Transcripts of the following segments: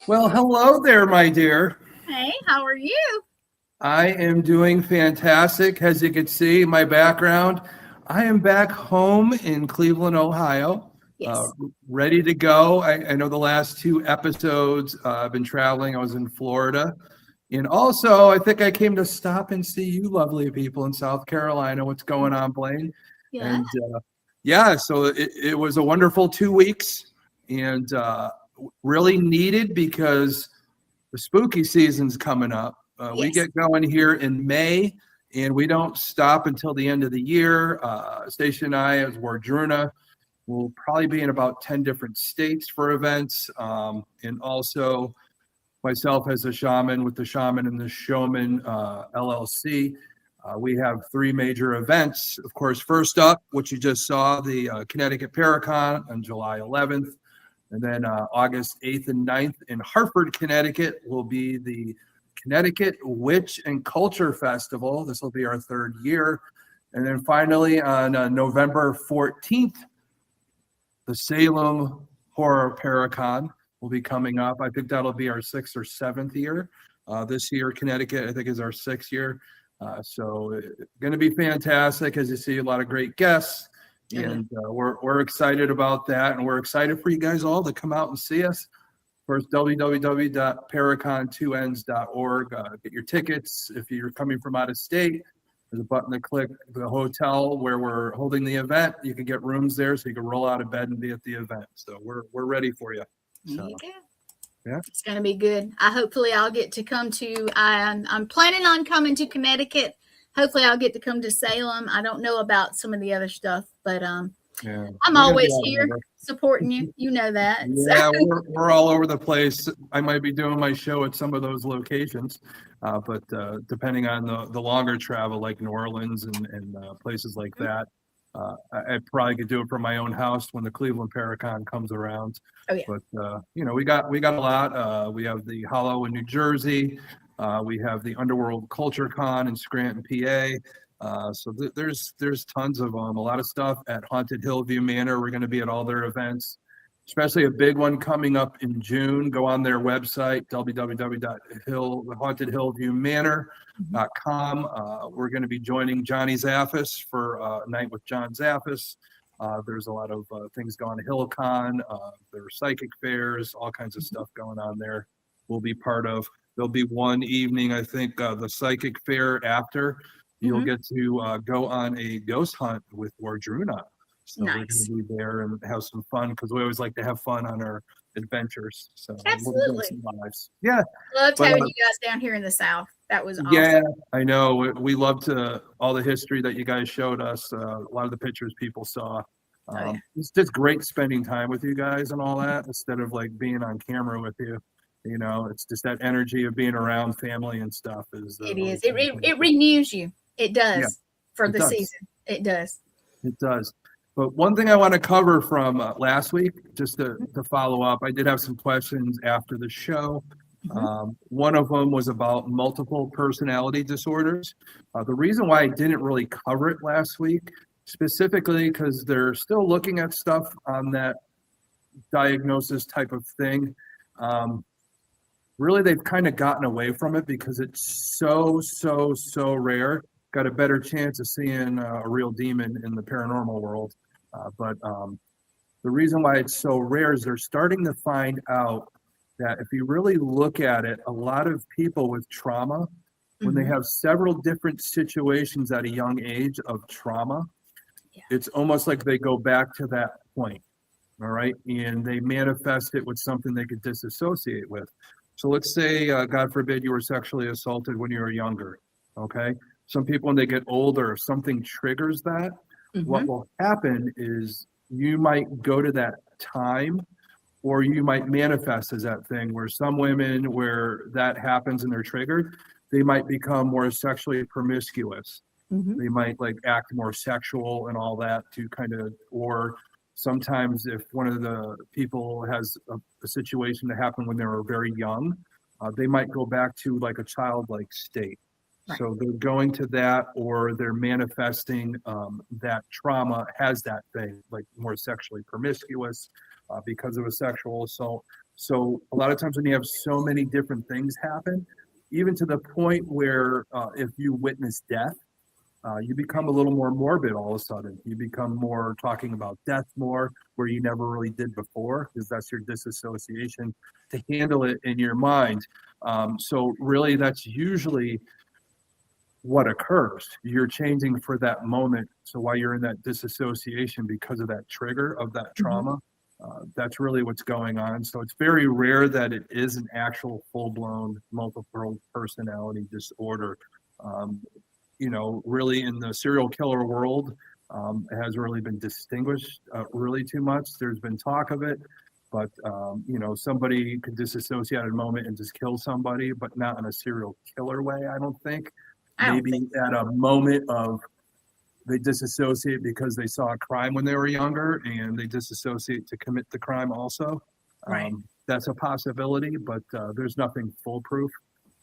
Well, hello there, my dear. Hey, how are you? I am doing fantastic. As you can see, my background, I am back home in Cleveland, Ohio, uh, Yes. ready to go. I know the last two episodes, I've been traveling. I was in Florida. And also, I think I came to stop and see you lovely people in South Carolina. What's going on, Blaine? Yeah. And yeah, so it was a wonderful 2 weeks and really needed because the spooky season's coming up. We Yes. get going here in May, and we don't stop until the end of the year. Station and I, as Wardruna, will probably be in about 10 different states for events. And also, myself as a shaman with the Shaman and the Showman LLC, we have three major events. Of course, first up, which you just saw, the Connecticut Paracon on July 11th. And then August 8th and 9th in Hartford, Connecticut will be the Connecticut Witch and Culture Festival. This will be our third year. And then finally on November 14th, the Salem Horror Paracon will be coming up. I think that'll be our sixth or seventh year. This year, Connecticut, I think, is our sixth year. So going to be fantastic, as you see a lot of great guests. And we're excited about that, and we're excited for you guys all to come out and see us. First, www.paracon2ns.org. Get your tickets. If you're coming from out of state, there's a button to click the hotel where we're holding the event. You can get rooms there, so you can roll out of bed and be at the event. So we're ready for you. There you go. Yeah. It's going to be good. I'll get to come to. I'm planning on coming to Connecticut. Hopefully, I'll get to come to Salem. I don't know about some of the other stuff, but I'm always here supporting you. You know that. Yeah, we're all over the place. I might be doing my show at some of those locations, but depending on the longer travel, like New Orleans and places like that, I probably could do it from my own house when the Cleveland Paracon comes around. Oh yeah. But we got a lot. We have the Hollow in New Jersey. We have the Underworld Culture Con in Scranton, PA. So there's tons of them. A lot of stuff at Haunted Hillview Manor. We're going to be at all their events, especially a big one coming up in June. Go on their website, www.hauntedhillviewmanor.com. We're going to be joining Johnny Zaffis for a night with John Zaffis. There's a lot of things going on. HillCon, there are psychic fairs, all kinds of stuff going on there. We'll be part of. There'll be one evening, I think, the psychic fair after. You'll get to go on a ghost hunt with Wardruna. So Nice. We're going to be there and have some fun because we always like to have fun on our adventures. So Absolutely. Yeah. Loved having you guys down here in the South. That was awesome. Yeah, I know. We loved all the history that you guys showed us. A lot of the pictures people saw. It's just great spending time with you guys and all that instead of like being on camera with you. It's just that energy of being around family and stuff. It is. It renews you. It does for the season. It does. It does. But one thing I want to cover from last week, just to follow up, I did have some questions after the show. One of them was about multiple personality disorders. The reason why I didn't really cover it last week, specifically because they're still looking at stuff on that diagnosis type of thing. Really, they've kind of gotten away from it because it's so rare. Got a better chance of seeing a real demon in the paranormal world. But the reason why it's so rare is they're starting to find out that if you really look at it, a lot of people with trauma, when they have several different situations at a young age of trauma, it's almost like they go back to that point. All right. And they manifest it with something they could disassociate with. So let's say, God forbid, you were sexually assaulted when you were younger. Okay. Some people, when they get older, if something triggers that, what will happen is you might go to that time, or you might manifest as that thing where some women, where that happens and they're triggered, they might become more sexually promiscuous. They might like act more sexual and all that to kind of, or sometimes if one of the people has a situation that happened when they were very young, they might go back to like a childlike state. Right. So they're going to that, or they're manifesting that trauma has that thing, like more sexually promiscuous because of a sexual assault. So a lot of times when you have so many different things happen, even to the point where if you witness death, you become a little more morbid all of a sudden. You become more talking about death more, where you never really did before, because that's your disassociation to handle it in your mind. So really, that's usually what occurs. You're changing for that moment. So while you're in that disassociation because of that trigger of that trauma, that's really what's going on. So it's very rare that it is an actual full-blown multiple personality disorder. Really in the serial killer world, it has really been distinguished really too much. There's been talk of it, but somebody could disassociate at a moment and just kill somebody, but not in a serial killer way, I don't think. Maybe at a moment of they disassociate because they saw a crime when they were younger and they disassociate to commit the crime also. Right. That's a possibility, but there's nothing foolproof.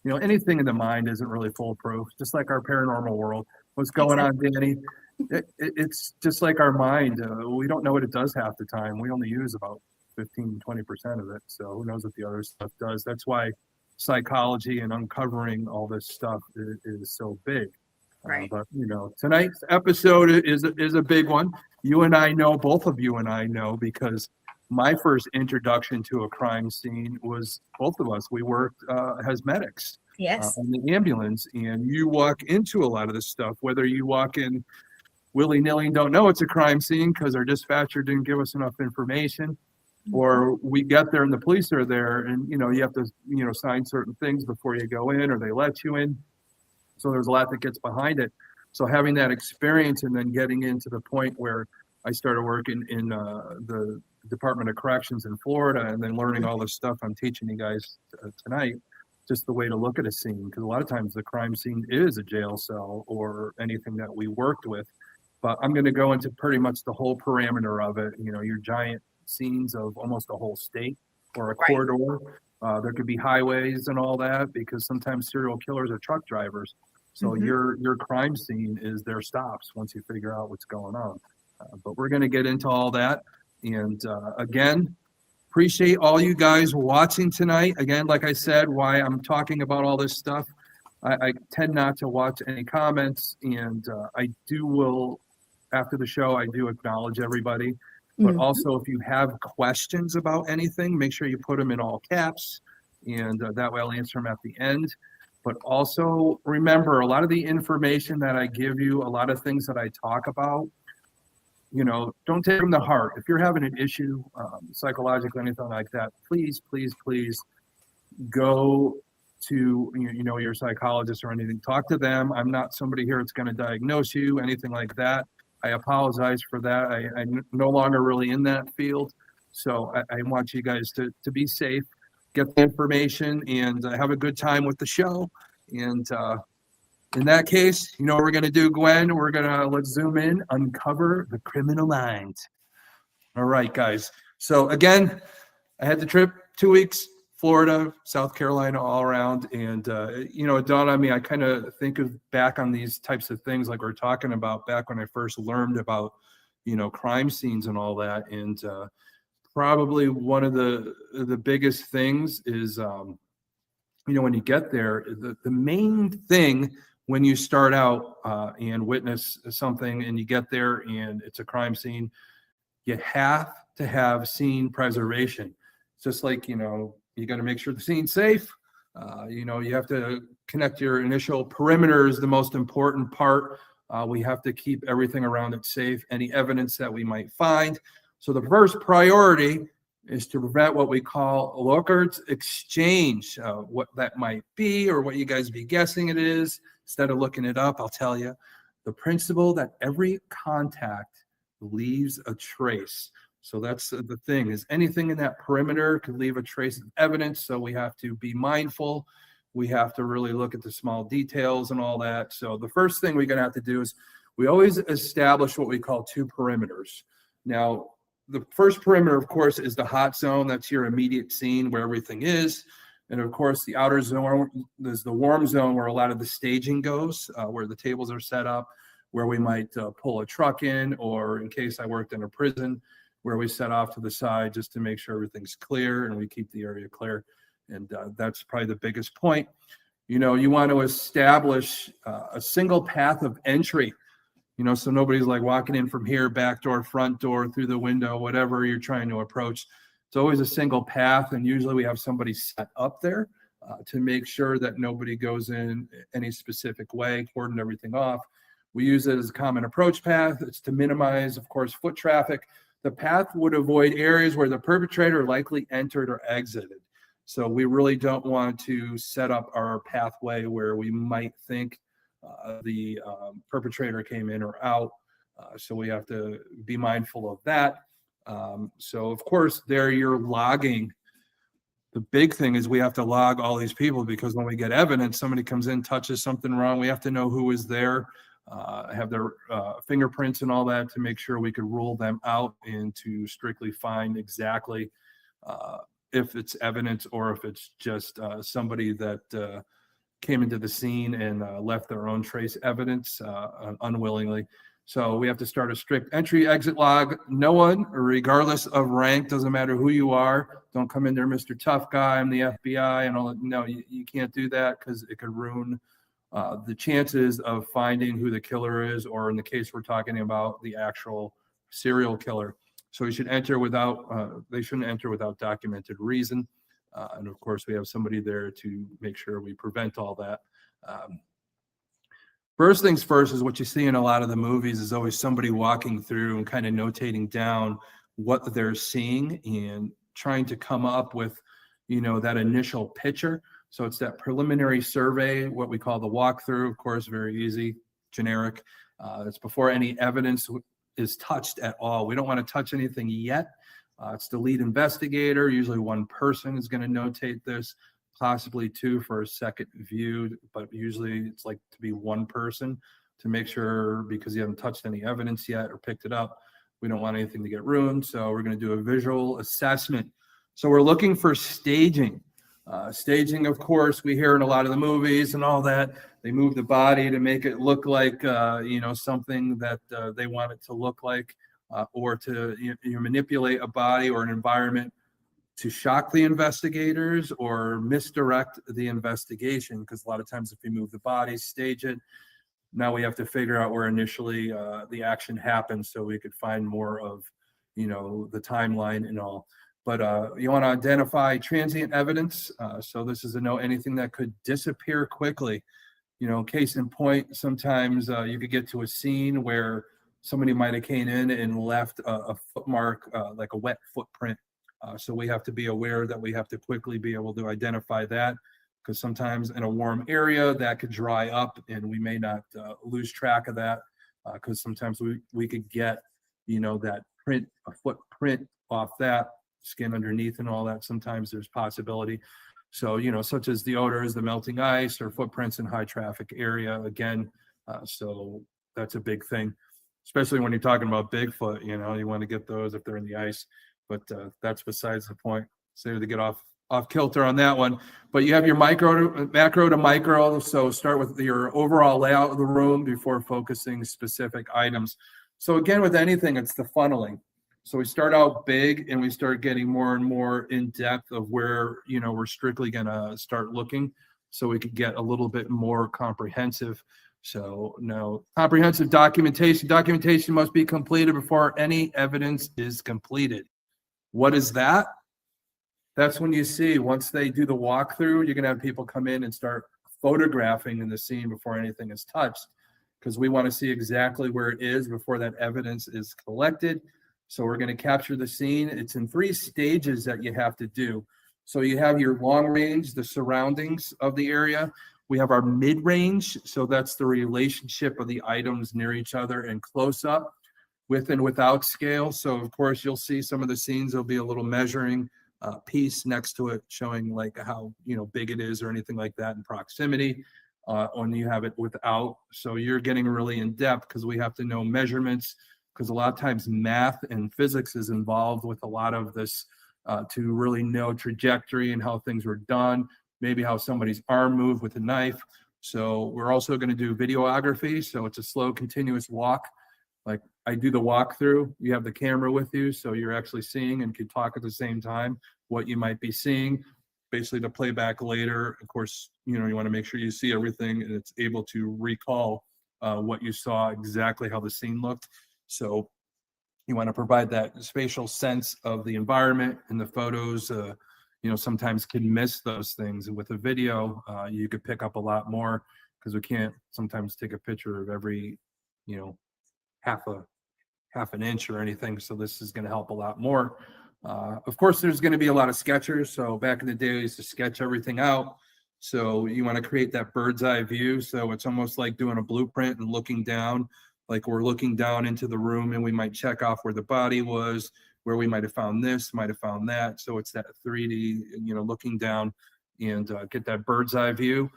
Anything in the mind isn't really foolproof, just like our paranormal world. What's going on, Danny? It's just like our mind. We don't know what it does half the time. We only use about 15-20% of it. So who knows what the other stuff does? That's why psychology and uncovering all this stuff is so big. Right. But tonight's episode is a big one. You and I know, both of you and I know, because my first introduction to a crime scene was both of us. We worked as medics. Yes. On the ambulance, and you walk into a lot of this stuff, whether you walk in willy-nilly and don't know it's a crime scene because our dispatcher didn't give us enough information, or we get there and the police are there and you have to sign certain things before you go in, or they let you in. So there's a lot that gets behind it. So having that experience and then getting into the point where I started working in the Department of Corrections in Florida, and then learning all this stuff I'm teaching you guys tonight, just the way to look at a scene, because a lot of times the crime scene is a jail cell or anything that we worked with. But I'm going to go into pretty much the whole parameter of it, your giant scenes of almost a whole state or a corridor. There could be highways and all that, because sometimes serial killers are truck drivers. So your crime scene is their stops once you figure out what's going on. But we're going to get into all that. And again, appreciate all you guys watching tonight. Again, like I said, why I'm talking about all this stuff, I tend not to watch any comments, and after the show, I do acknowledge everybody. But also, if you have questions about anything, make sure you put them in all caps, and that way I'll answer them at the end. But also remember, a lot of the information that I give you, a lot of things that I talk about, don't take them to heart. If you're having an issue, psychologically, anything like that, please, please, please go to, your psychologist or anything. Talk to them. I'm not somebody here that's going to diagnose you, anything like that. I apologize for that. I'm no longer really in that field. So I want you guys to be safe, get the information, and have a good time with the show. And in that case, what we're going to do, Gwen? Let's zoom in, uncover the criminal mind. All right, guys. So again, I had the trip 2 weeks, Florida, South Carolina, all around. And, it dawned on me, I kind of think back on these types of things like we're talking about back when I first learned about, crime scenes and all that. And probably one of the biggest things is, when you get there, the main thing when you start out and witness something and you get there and it's a crime scene, you have to have scene preservation. It's just like, you got to make sure the scene's safe. You have to connect your initial perimeter is the most important part. We have to keep everything around it safe, any evidence that we might find. So the first priority is to prevent what we call Lockert's exchange, what that might be or what you guys be guessing it is. Instead of looking it up, I'll tell you the principle that every contact leaves a trace. So that's the thing, is anything in that perimeter could leave a trace of evidence. So we have to be mindful. We have to really look at the small details and all that. So the first thing we're going to have to do is we always establish what we call two perimeters. Now, the first perimeter, of course, is the hot zone. That's your immediate scene where everything is. And of course, the outer zone is the warm zone where a lot of the staging goes, where the tables are set up, where we might pull a truck in, or in case I worked in a prison, where we set off to the side just to make sure everything's clear and we keep the area clear. And that's probably the biggest point. You know, you want to establish a single path of entry, you know, so nobody's like walking in from here, back door, front door, through the window, whatever you're trying to approach. It's always a single path, and usually we have somebody set up there to make sure that nobody goes in any specific way, cordon everything off. We use it as a common approach path. It's to minimize, of course, foot traffic. The path would avoid areas where the perpetrator likely entered or exited. So we really don't want to set up our pathway where we might think the perpetrator came in or out. So we have to be mindful of that. So of course, there you're logging. The big thing is we have to log all these people, because when we get evidence, somebody comes in, touches something wrong, we have to know who was there, have their fingerprints and all that to make sure we could rule them out and to strictly find exactly if it's evidence or if it's just somebody that came into the scene and left their own trace evidence unwillingly. So we have to start a strict entry exit log. No one, regardless of rank, doesn't matter who you are, don't come in there, Mr. Tough Guy, I'm the FBI and all that. No, you can't do that, because it could ruin the chances of finding who the killer is, or in the case we're talking about, the actual serial killer. So you should enter without, they shouldn't enter without documented reason. And of course, we have somebody there to make sure we prevent all that. First things first is what you see in a lot of the movies is always somebody walking through and kind of notating down what they're seeing and trying to come up with, you know, that initial picture. So it's that preliminary survey, what we call the walkthrough, of course, very easy, generic. It's before any evidence is touched at all. We don't want to touch anything yet. It's the lead investigator. Usually one person is going to notate this, possibly two for a second view, but usually it's like to be one person to make sure, because you haven't touched any evidence yet or picked it up. We don't want anything to get ruined. So we're going to do a visual assessment. So we're looking for staging. Staging, of course, we hear in a lot of the movies and all that. They move the body to make it look like, you know, something that they want it to look like, or to you manipulate a body or an environment to shock the investigators or misdirect the investigation. Because a lot of times if you move the body, stage it, now we have to figure out where initially the action happened, so we could find more of, you know, the timeline and all. But you want to identify transient evidence. So this is to know anything that could disappear quickly. You know, case in point, sometimes you could get to a scene where somebody might have came in and left a foot mark, like a wet footprint. So we have to be aware that we have to quickly be able to identify that, because sometimes in a warm area that could dry up and we may not lose track of that, because sometimes we could get, you know, that print, a footprint off that, skin underneath and all that. Sometimes there's possibility. So, you know, such as the odors, the melting ice, or footprints in high traffic area again. So that's a big thing, especially when you're talking about Bigfoot. You know, you want to get those if they're in the ice, but that's besides the point. So to get off kilter on that one. But you have your macro to micro. So start with your overall layout of the room before focusing specific items. So again, with anything, it's the funneling. So we start out big and we start getting more and more in depth of where, you know, we're strictly going to start looking, so we could get a little bit more comprehensive. So now, comprehensive documentation. Documentation must be completed before any evidence is completed. What is that? That's when you see, once they do the walkthrough, you're going to have people come in and start photographing in the scene before anything is touched, because we want to see exactly where it is before that evidence is collected. So we're going to capture the scene. It's in 3 stages that you have to do. So you have your long range, the surroundings of the area. We have our mid range. So that's the relationship of the items near each other, and close up, with and without scale. So of course you'll see some of the scenes, there'll be a little measuring piece next to it showing like how, you know, big it is or anything like that in proximity. When you have it without, so you're getting really in depth, because we have to know measurements, because a lot of times math and physics is involved with a lot of this, to really know trajectory and how things were done, maybe how somebody's arm moved with a knife. So we're also going to do videography. So it's a slow, continuous walk Like I do the walkthrough, you have the camera with you, so you're actually seeing and can talk at the same time what you might be seeing. Basically to play back later, of course, you want to make sure you see everything and it's able to recall what you saw, exactly how the scene looked. So you want to provide that spatial sense of the environment, and the photos, sometimes can miss those things. And with a video, you could pick up a lot more, because we can't sometimes take a picture of every, half an inch or anything. So this is going to help a lot more. Of course, there's going to be a lot of sketchers. So back in the day, I used to sketch everything out. So you want to create that bird's eye view. So it's almost like doing a blueprint and looking down, like we're looking down into the room, and we might check off where the body was, where we might have found this, might have found that. So it's that 3D, looking down and get that bird's eye view.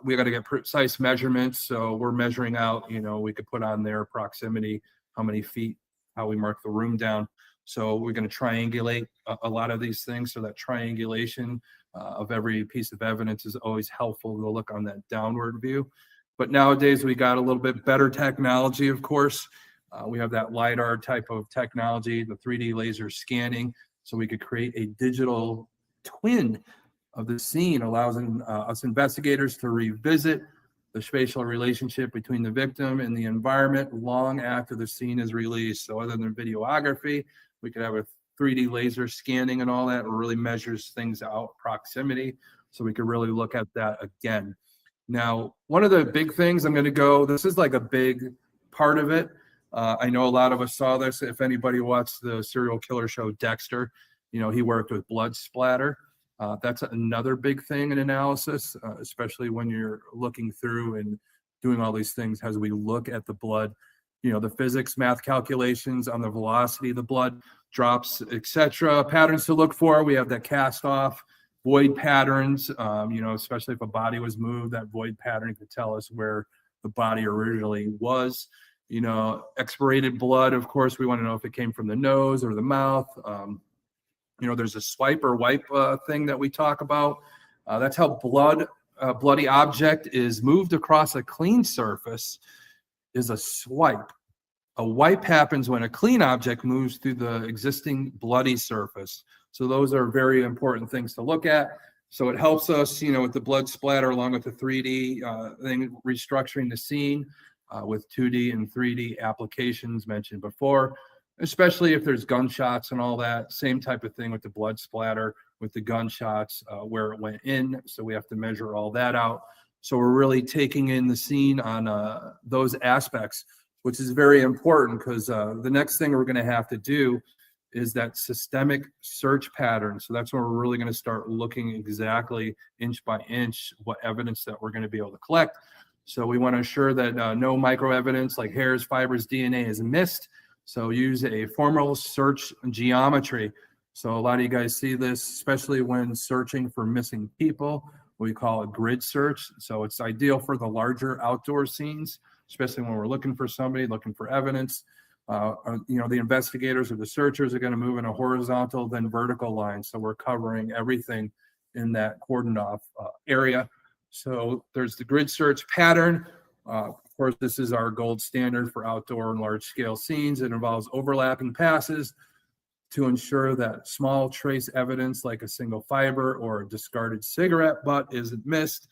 We got to get precise measurements. So we're measuring out, we could put on there proximity, how many feet, how we mark the room down. So we're going to triangulate a lot of these things. So that triangulation of every piece of evidence is always helpful to look on that downward view. But nowadays we got a little bit better technology, of course. We have that LiDAR type of technology, the 3D laser scanning. So we could create a digital twin of the scene, allows us investigators to revisit the spatial relationship between the victim and the environment long after the scene is released. So other than videography, we could have a 3D laser scanning and all that. It really measures things out, proximity. So we could really look at that again. Now, one of the big things this is like a big part of it. I know a lot of us saw this. If anybody watched the serial killer show Dexter, he worked with blood splatter. That's another big thing in analysis, especially when you're looking through and doing all these things as we look at the blood, the physics, math calculations on the velocity of the blood drops, etc. Patterns to look for. We have that cast off, void patterns, especially if a body was moved, that void pattern could tell us where the body originally was. Expirated blood, of course, we want to know if it came from the nose or the mouth. There's a swipe or wipe thing that we talk about. That's how bloody object is moved across a clean surface is a swipe. A wipe happens when a clean object moves through the existing bloody surface. So those are very important things to look at. So it helps us, with the blood splatter along with the 3D thing, restructuring the scene with 2D and 3D applications mentioned before, especially if there's gunshots and all that. Same type of thing with the blood splatter, with the gunshots, where it went in. So we have to measure all that out. So we're really taking in the scene on those aspects, which is very important, because the next thing we're going to have to do is that systemic search pattern. So that's when we're really going to start looking exactly inch by inch what evidence that we're going to be able to collect. So we want to ensure that no micro evidence like hairs, fibers, DNA is missed. So use a formal search geometry. So a lot of you guys see this, especially when searching for missing people. We call it grid search. So it's ideal for the larger outdoor scenes, especially when we're looking for somebody, looking for evidence. The investigators or the searchers are going to move in a horizontal, then vertical line. So we're covering everything in that cordoned off area. So there's the grid search pattern. Of course, this is our gold standard for outdoor and large scale scenes. It involves overlapping passes to ensure that small trace evidence like a single fiber or a discarded cigarette butt isn't missed.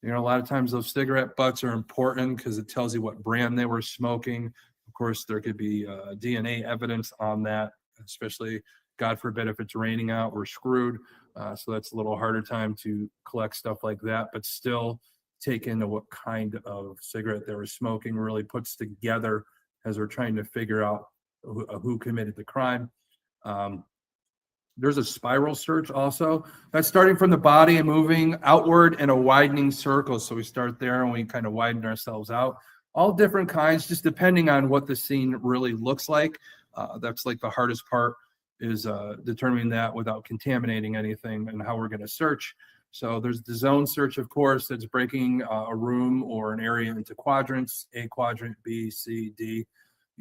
A lot of times those cigarette butts are important because it tells you what brand they were smoking. Of course, there could be DNA evidence on that, especially, God forbid, if it's raining out, we're screwed. So that's a little harder time to collect stuff like that, but still take into what kind of cigarette they were smoking really puts together as we're trying to figure out who committed the crime. There's a spiral search also. That's starting from the body and moving outward in a widening circle. So we start there and we kind of widen ourselves out. All different kinds, just depending on what the scene really looks like. That's like the hardest part, is determining that without contaminating anything and how we're going to search. So there's the zone search, of course, that's breaking a room or an area into quadrants, A quadrant, B, C, D,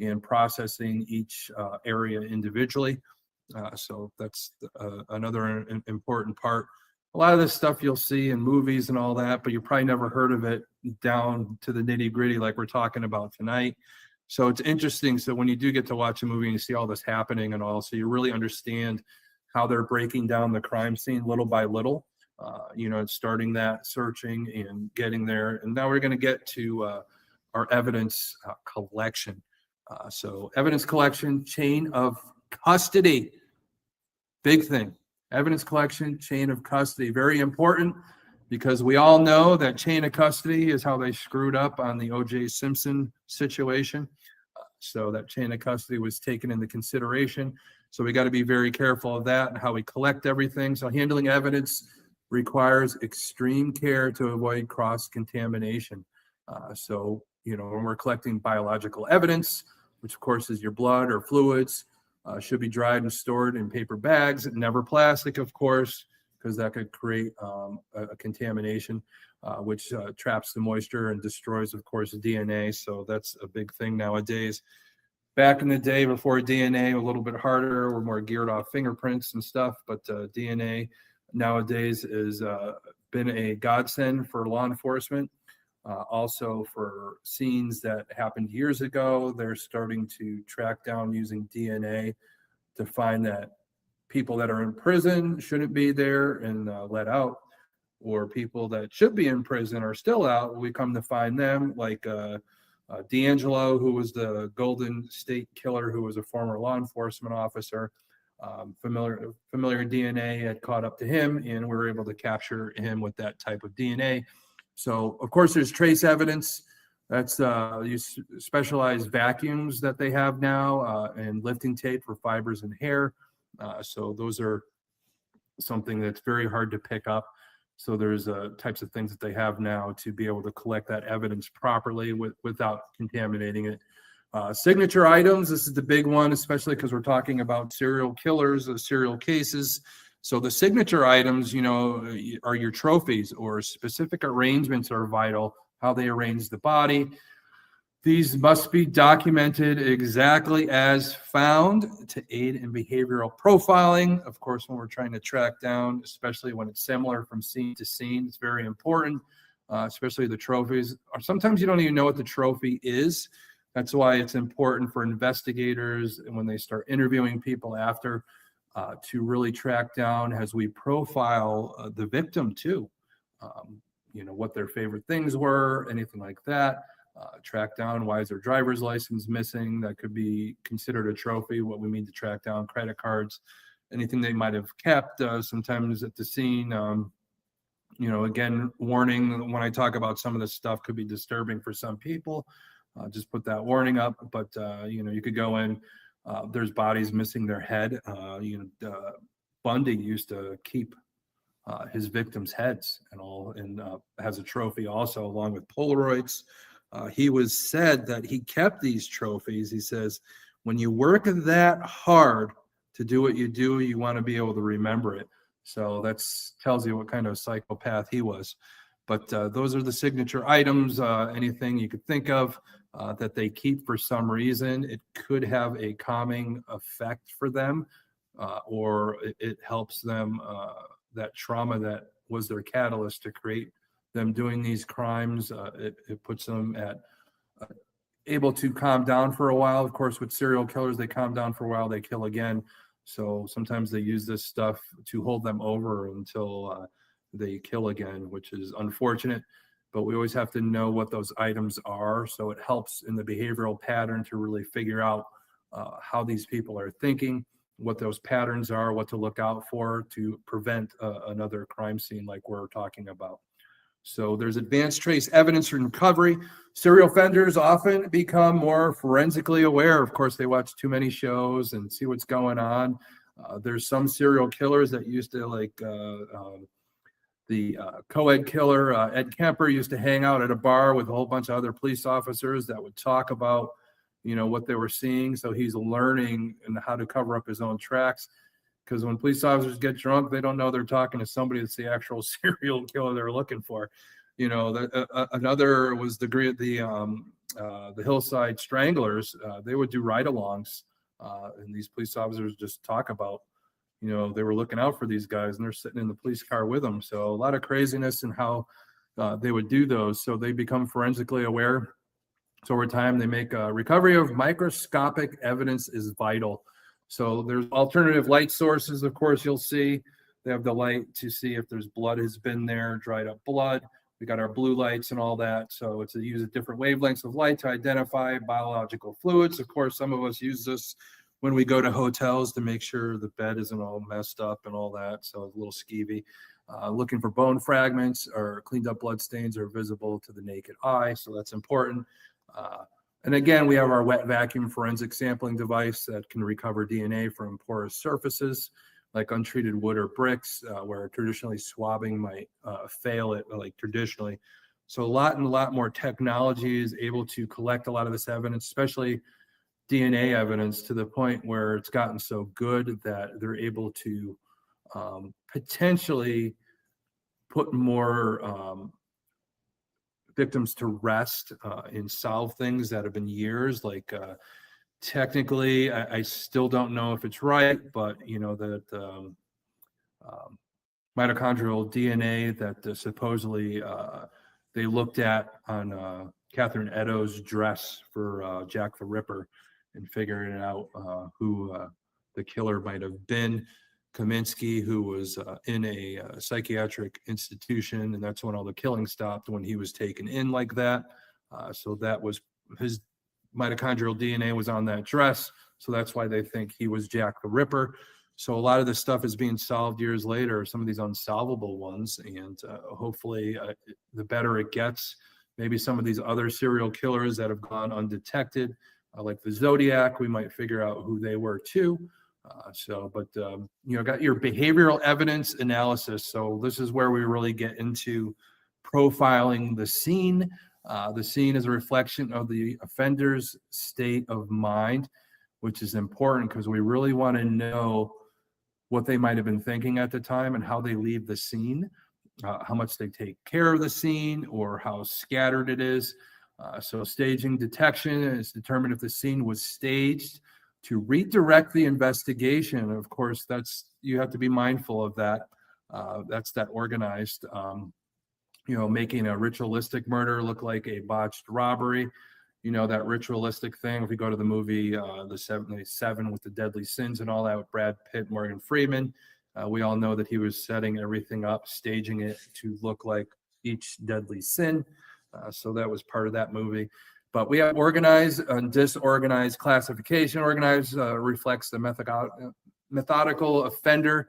and processing each area individually. So that's another important part. A lot of this stuff you'll see in movies and all that, but you probably never heard of it down to the nitty gritty like we're talking about tonight. So it's interesting. So when you do get to watch a movie and you see all this happening and all, so you really understand how they're breaking down the crime scene little by little, starting that searching and getting there. And now we're going to get to our evidence collection. So evidence collection, chain of custody, big thing. Evidence collection, chain of custody, very important, because we all know that chain of custody is how they screwed up on the O.J. Simpson situation. So that chain of custody was taken into consideration. So we got to be very careful of that and how we collect everything. So handling evidence requires extreme care to avoid cross-contamination. When we're collecting biological evidence, which of course is your blood or fluids, should be dried and stored in paper bags, never plastic, of course, because that could create a contamination, which traps the moisture and destroys, of course, DNA. So that's a big thing nowadays. Back in the day, before DNA, a little bit harder. We're more geared off fingerprints and stuff, but DNA nowadays has been a godsend for law enforcement. Also for scenes that happened years ago, they're starting to track down using DNA to find that people that are in prison shouldn't be there and let out, or people that should be in prison are still out. We come to find them, like D'Angelo, who was the Golden State Killer, who was a former law enforcement officer. Familiar DNA had caught up to him, and we were able to capture him with that type of DNA. So, of course, there's trace evidence. That's specialized vacuums that they have now, and lifting tape for fibers and hair. So those are something that's very hard to pick up. So there's types of things that they have now to be able to collect that evidence properly without contaminating it. Signature items, this is the big one, especially because we're talking about serial killers, serial cases. So the signature items, are your trophies, or specific arrangements are vital, how they arrange the body. These must be documented exactly as found to aid in behavioral profiling. Of course, when we're trying to track down, especially when it's similar from scene to scene, it's very important, especially the trophies. Or sometimes you don't even know what the trophy is. That's why it's important for investigators, and when they start interviewing people after, to really track down as we profile the victim too. What their favorite things were, anything like that. Track down why is their driver's license missing. That could be considered a trophy. What we mean to track down, credit cards, anything they might have kept sometimes at the scene. Again, warning, when I talk about some of this stuff could be disturbing for some people. Just put that warning up. But you could go in, there's bodies missing their head. Bundy used to keep his victims' heads and all, and has a trophy also, along with Polaroids. He was said that he kept these trophies. He says, when you work that hard to do what you do, you want to be able to remember it. So that tells you what kind of psychopath he was. But those are the signature items, anything you could think of that they keep for some reason. It could have a calming effect for them, or it helps them, that trauma that was their catalyst to create them doing these crimes. It puts them at able to calm down for a while. Of course, with serial killers, they calm down for a while, they kill again. So sometimes they use this stuff to hold them over until they kill again, which is unfortunate. But we always have to know what those items are. So it helps in the behavioral pattern to really figure out how these people are thinking, what those patterns are, what to look out for to prevent another crime scene like we're talking about. So there's advanced trace evidence recovery. Serial offenders often become more forensically aware. Of course, they watch too many shows and see what's going on. There's some serial killers that used to, like the co-ed killer, Ed Kemper, used to hang out at a bar with a whole bunch of other police officers that would talk about, what they were seeing. So he's learning and how to cover up his own tracks. Because when police officers get drunk, they don't know they're talking to somebody that's the actual serial killer they're looking for. Another was the Hillside Stranglers. They would do ride-alongs, and these police officers just talk about, they were looking out for these guys, and they're sitting in the police car with them. So a lot of craziness in how they would do those. So they become forensically aware. So over time, they make a recovery of microscopic evidence is vital. So there's alternative light sources. Of course, you'll see they have the light to see if there's blood has been there, dried up blood. We got our blue lights and all that. So it's to use different wavelengths of light to identify biological fluids. Of course, some of us use this when we go to hotels to make sure the bed isn't all messed up and all that. So it's a little skeevy. Looking for bone fragments or cleaned up blood stains are visible to the naked eye. So that's important. And again, we have our wet vacuum forensic sampling device that can recover DNA from porous surfaces like untreated wood or bricks, where traditionally swabbing might fail it, like traditionally. So a lot more technology is able to collect a lot of this evidence, especially DNA evidence, to the point where it's gotten so good that they're able to potentially put more victims to rest and solve things that have been years. Like technically, I still don't know if it's right, but you know that mitochondrial DNA that supposedly they looked at on Catherine Eddowes' dress for Jack the Ripper and figuring out who the killer might have been. Kaminsky, who was in a psychiatric institution, and that's when all the killing stopped, when he was taken in like that. So that was his mitochondrial DNA was on that dress. So that's why they think he was Jack the Ripper. So a lot of this stuff is being solved years later, some of these unsolvable ones. And hopefully the better it gets, maybe some of these other serial killers that have gone undetected, like the Zodiac, we might figure out who they were too. Got your behavioral evidence analysis. So this is where we really get into profiling the scene. The scene is a reflection of the offender's state of mind, which is important because we really want to know what they might have been thinking at the time and how they leave the scene, how much they take care of the scene, or how scattered it is. So staging detection is determined if the scene was staged to redirect the investigation. Of course, you have to be mindful of that. That's that organized, making a ritualistic murder look like a botched robbery. That ritualistic thing. If we go to the movie, the Seven with the Deadly Sins and all that with Brad Pitt, Morgan Freeman, we all know that he was setting everything up, staging it to look like each deadly sin. So that was part of that movie. But we have organized and disorganized classification. Organized reflects the methodical offender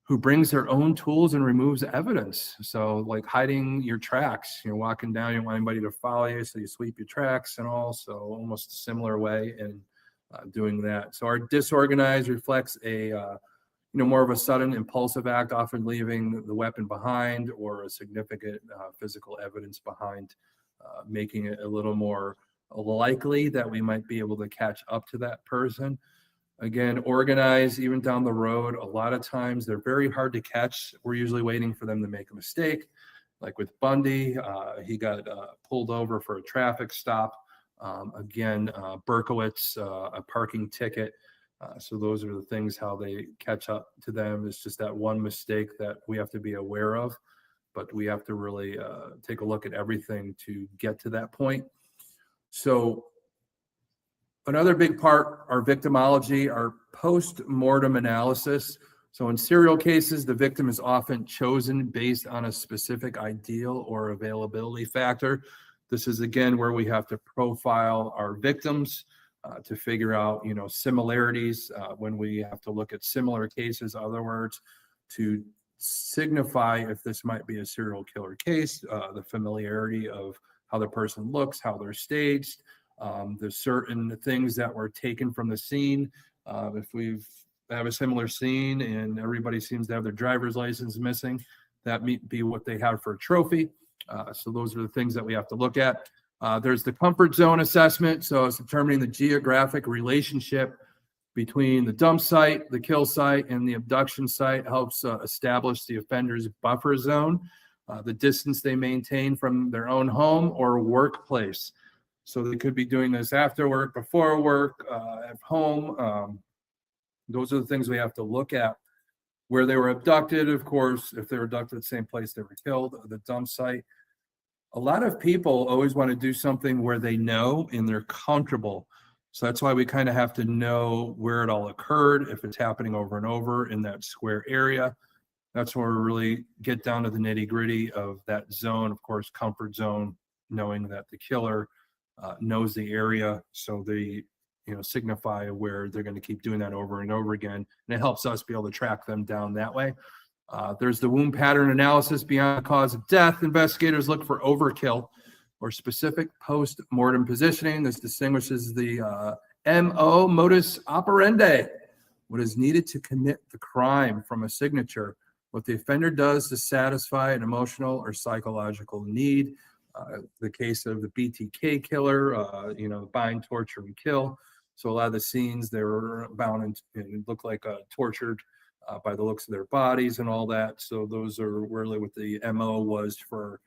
who brings their own tools and removes evidence. So like hiding your tracks, you're walking down, you don't want anybody to follow you, so you sweep your tracks and all. So almost a similar way in doing that. So our disorganized reflects a more of a sudden impulsive act, often leaving the weapon behind or a significant physical evidence behind, making it a little more likely that we might be able to catch up to that person. Again, organized, even down the road, a lot of times they're very hard to catch. We're usually waiting for them to make a mistake. Like with Bundy, he got pulled over for a traffic stop. Berkowitz, a parking ticket. So those are the things, how they catch up to them. It's just that one mistake that we have to be aware of, but we have to really take a look at everything to get to that point. So another big part, our victimology, our post-mortem analysis. So in serial cases, the victim is often chosen based on a specific ideal or availability factor. This is, again, where we have to profile our victims to figure out, similarities when we have to look at similar cases. In other words, to signify if this might be a serial killer case, the familiarity of how the person looks, how they're staged. There's certain things that were taken from the scene. If we have a similar scene and everybody seems to have their driver's license missing, that may be what they have for a trophy. So those are the things that we have to look at. There's the comfort zone assessment. So it's determining the geographic relationship between the dump site, the kill site, and the abduction site. Helps establish the offender's buffer zone, the distance they maintain from their own home or workplace. So they could be doing this after work, before work, at home. Those are the things we have to look at. Where they were abducted, of course, if they were abducted at the same place they were killed, the dump site. a lot of people always want to do something where they know and they're comfortable. So that's why we kind of have to know where it all occurred, if it's happening over and over in that square area. That's where we really get down to the nitty gritty of that zone, of course, comfort zone, knowing that the killer knows the area. So they, signify where they're going to keep doing that over and over again. And it helps us be able to track them down that way. There's the wound pattern analysis beyond the cause of death. Investigators look for overkill or specific post-mortem positioning. This distinguishes the MO, modus operandi, what is needed to commit the crime, from a signature, what the offender does to satisfy an emotional or psychological need. The case of the BTK killer, bind, torture, and kill. So a lot of the scenes, they were bound and looked like tortured by the looks of their bodies and all that. So those are really what the MO was for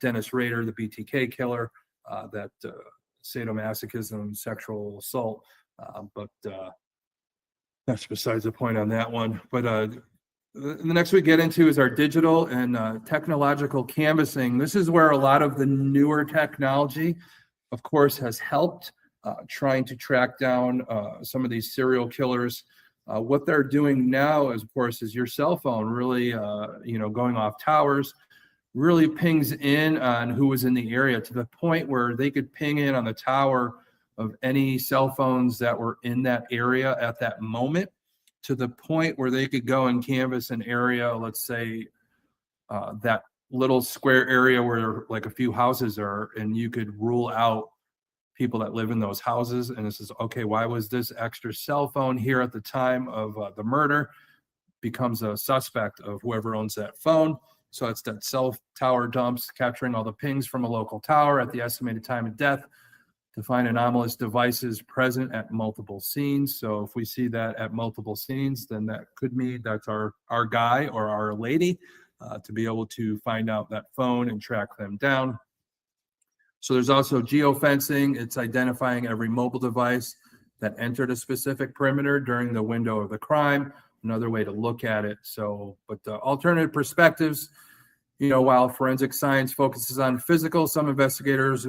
Dennis Rader, the BTK killer, that sadomasochism, sexual assault. But that's besides the point on that one. But the next we get into is our digital and technological canvassing. This is where a lot of the newer technology, of course, has helped trying to track down some of these serial killers. What they're doing now, is, of course, is your cell phone really, going off towers, really pings in on who was in the area, to the point where they could ping in on the tower of any cell phones that were in that area at that moment, to the point where they could go and canvass an area, let's say that little square area where like a few houses are, and you could rule out people that live in those houses. And this is, okay, why was this extra cell phone here at the time of the murder? Becomes a suspect of whoever owns that phone. So it's that cell tower dumps, capturing all the pings from a local tower at the estimated time of death to find anomalous devices present at multiple scenes. So if we see that at multiple scenes, then that could mean that's our guy or our lady, to be able to find out that phone and track them down. So there's also geofencing. It's identifying every mobile device that entered a specific perimeter during the window of the crime. Another way to look at it. So, but alternative perspectives, while forensic science focuses on physical, some investigators,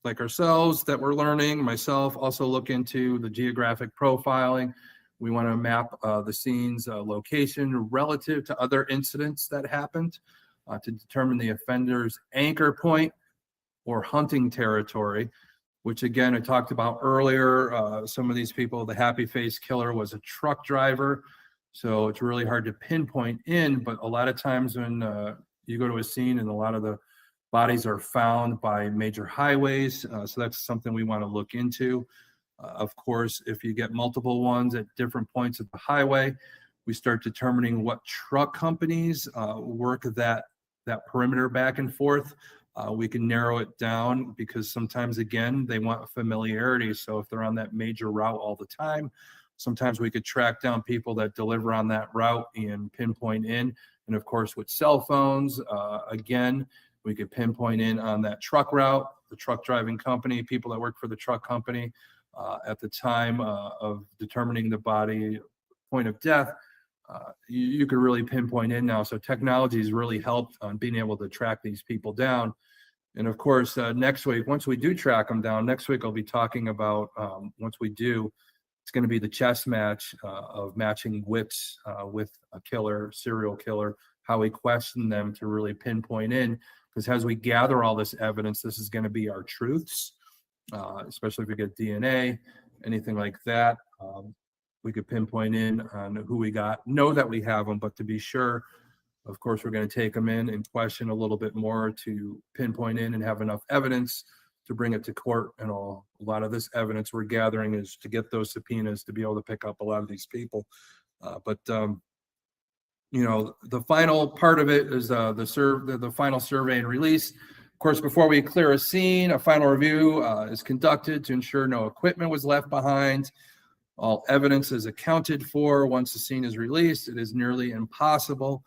like ourselves that we're learning, myself, also look into the geographic profiling. We want to map the scene's location relative to other incidents that happened to determine the offender's anchor point or hunting territory, which again, I talked about earlier. Some of these people, the happy face killer was a truck driver. So it's really hard to pinpoint in, but a lot of times when you go to a scene and a lot of the bodies are found by major highways. So that's something we want to look into. Of course, if you get multiple ones at different points of the highway, we start determining what truck companies work that perimeter back and forth. We can narrow it down, because sometimes, again, they want familiarity. So if they're on that major route all the time, sometimes we could track down people that deliver on that route and pinpoint in. And of course, with cell phones, again, we could pinpoint in on that truck route, the truck driving company, people that work for the truck company at the time of determining the body point of death. You could really pinpoint in now. So technology has really helped on being able to track these people down. And of course, next week, once we do track them down, next week I'll be talking about, once we do, it's going to be the chess match of matching wits with a killer, serial killer, how we question them to really pinpoint in. Because as we gather all this evidence, this is going to be our truths, especially if we get DNA, anything like that. We could pinpoint in on who we got, know that we have them, but to be sure, of course, we're going to take them in and question a little bit more to pinpoint in and have enough evidence to bring it to court. And a lot of this evidence we're gathering is to get those subpoenas to be able to pick up a lot of these people. The final part of it is the final survey and release. Of course, before we clear a scene, a final review is conducted to ensure no equipment was left behind. All evidence is accounted for. Once the scene is released, it is nearly impossible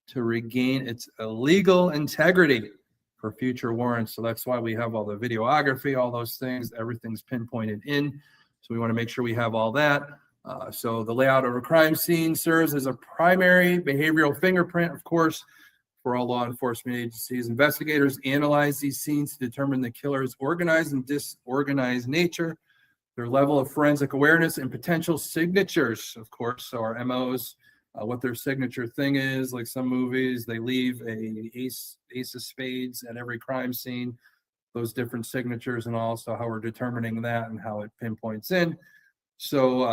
to regain its legal integrity for future warrants. So that's why we have all the videography, all those things, everything's pinpointed in. So we want to make sure we have all that. So the layout of a crime scene serves as a primary behavioral fingerprint, of course, for all law enforcement agencies. Investigators analyze these scenes to determine the killer's organized and disorganized nature, their level of forensic awareness, and potential signatures, of course. So our MOs, what their signature thing is. Like some movies, they leave a ace of spades at every crime scene, those different signatures, and also how we're determining that and how it pinpoints in. So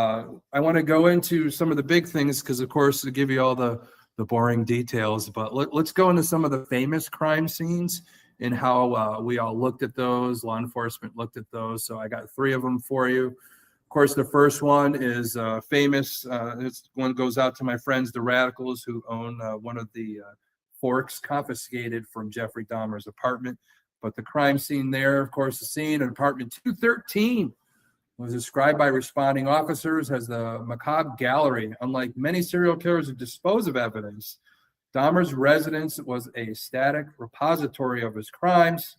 I want to go into some of the big things because, of course, to give you all the boring details, but let's go into some of the famous crime scenes and how we all looked at those, law enforcement looked at those. So I got 3 of them for you. Of course, the first one is famous. This one goes out to my friends, the Radicals, who own one of the forks confiscated from Jeffrey Dahmer's apartment. But the crime scene there, of course, the scene in apartment 213 was described by responding officers as the macabre gallery. Unlike many serial killers who dispose of evidence, Dahmer's residence was a static repository of his crimes.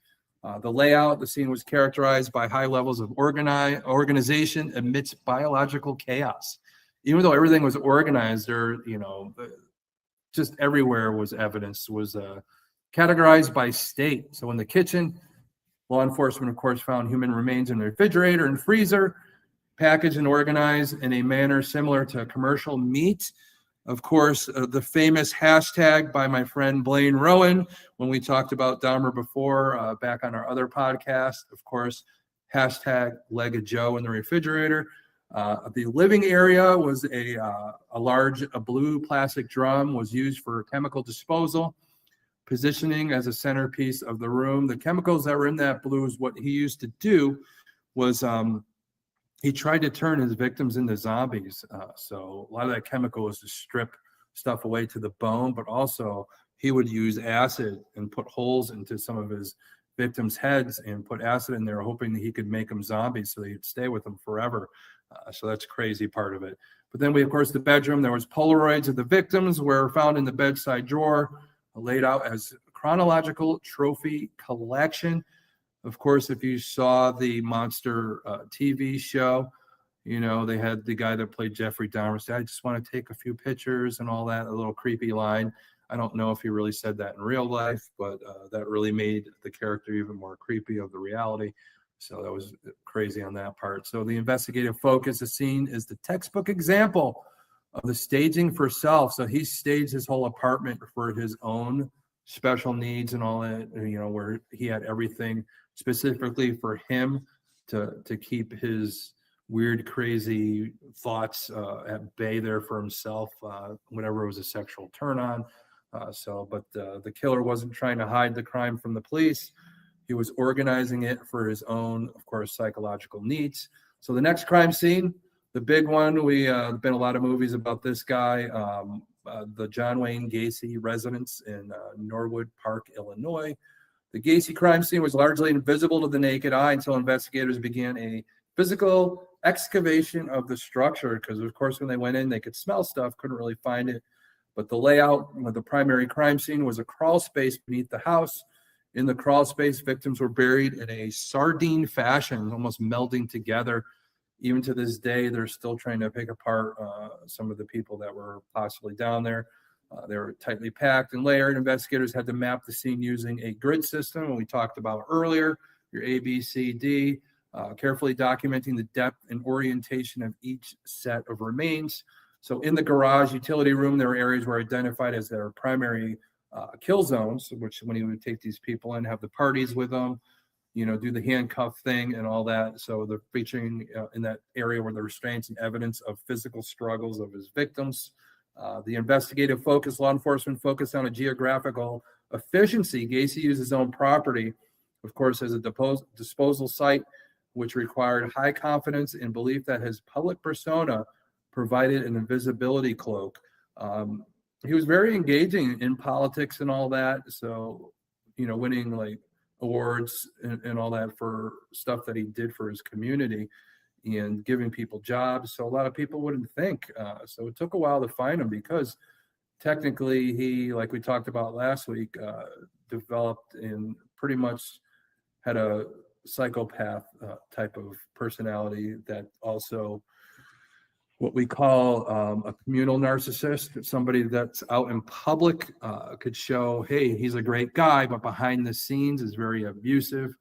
The layout, the scene was characterized by high levels of organization amidst biological chaos. Even though everything was organized, there, just everywhere was evidence, was categorized by state. So in the kitchen, law enforcement, of course, found human remains in the refrigerator and freezer, packaged and organized in a manner similar to commercial meat. Of course, the famous hashtag by my friend Blaine Rowan, when we talked about Dahmer before, back on our other podcast, of course, hashtag leg of Joe in the refrigerator. The living area was a blue plastic drum was used for chemical disposal, positioning as a centerpiece of the room. The chemicals that were in that blue is what he used to do was he tried to turn his victims into zombies. So a lot of that chemical was to strip stuff away to the bone, but also he would use acid and put holes into some of his victims' heads and put acid in there, hoping that he could make them zombies so they'd stay with them forever. So that's crazy part of it. But then of course, the bedroom, there was Polaroids of the victims were found in the bedside drawer, laid out as chronological trophy collection. Of course, if you saw the Monster TV show, they had the guy that played Jeffrey Dahmer say, I just want to take a few pictures and all that, a little creepy line. I don't know if he really said that in real life, but that really made the character even more creepy of the reality. So that was crazy on that part. So the investigative focus, the scene is the textbook example of the staging for self. So he staged his whole apartment for his own special needs and all that, where he had everything specifically for him to keep his weird, crazy thoughts at bay there for himself, whenever it was a sexual turn on. But the killer wasn't trying to hide the crime from the police. He was organizing it for his own, of course, psychological needs. So the next crime scene, the big one, we been a lot of movies about this guy, the John Wayne Gacy residence in Norwood Park, Illinois. The Gacy crime scene was largely invisible to the naked eye until investigators began a physical excavation of the structure, because, of course, when they went in, they could smell stuff, couldn't really find it. But the layout of the primary crime scene was a crawl space beneath the house. In the crawl space, victims were buried in a sardine fashion, almost melding together. Even to this day, they're still trying to pick apart some of the people that were possibly down there. They were tightly packed and layered. Investigators had to map the scene using a grid system, and we talked about earlier, your A, B, C, D, carefully documenting the depth and orientation of each set of remains. So in the garage utility room, there were areas were identified as their primary kill zones, which when he would take these people in, have the parties with them, do the handcuff thing and all that. So they're featuring in that area where the restraints and evidence of physical struggles of his victims. The investigative focus, law enforcement focused on a geographical efficiency. Gacy used his own property, of course, as a disposal site, which required high confidence and belief that his public persona provided an invisibility cloak. He was very engaging in politics and all that. So, winning like awards and all that for stuff that he did for his community and giving people jobs. So a lot of people wouldn't think. So it took a while to find him because technically he, like we talked about last week, developed and pretty much had a psychopath type of personality that also what we call a communal narcissist, somebody that's out in public, could show, hey, he's a great guy, but behind the scenes is very abusive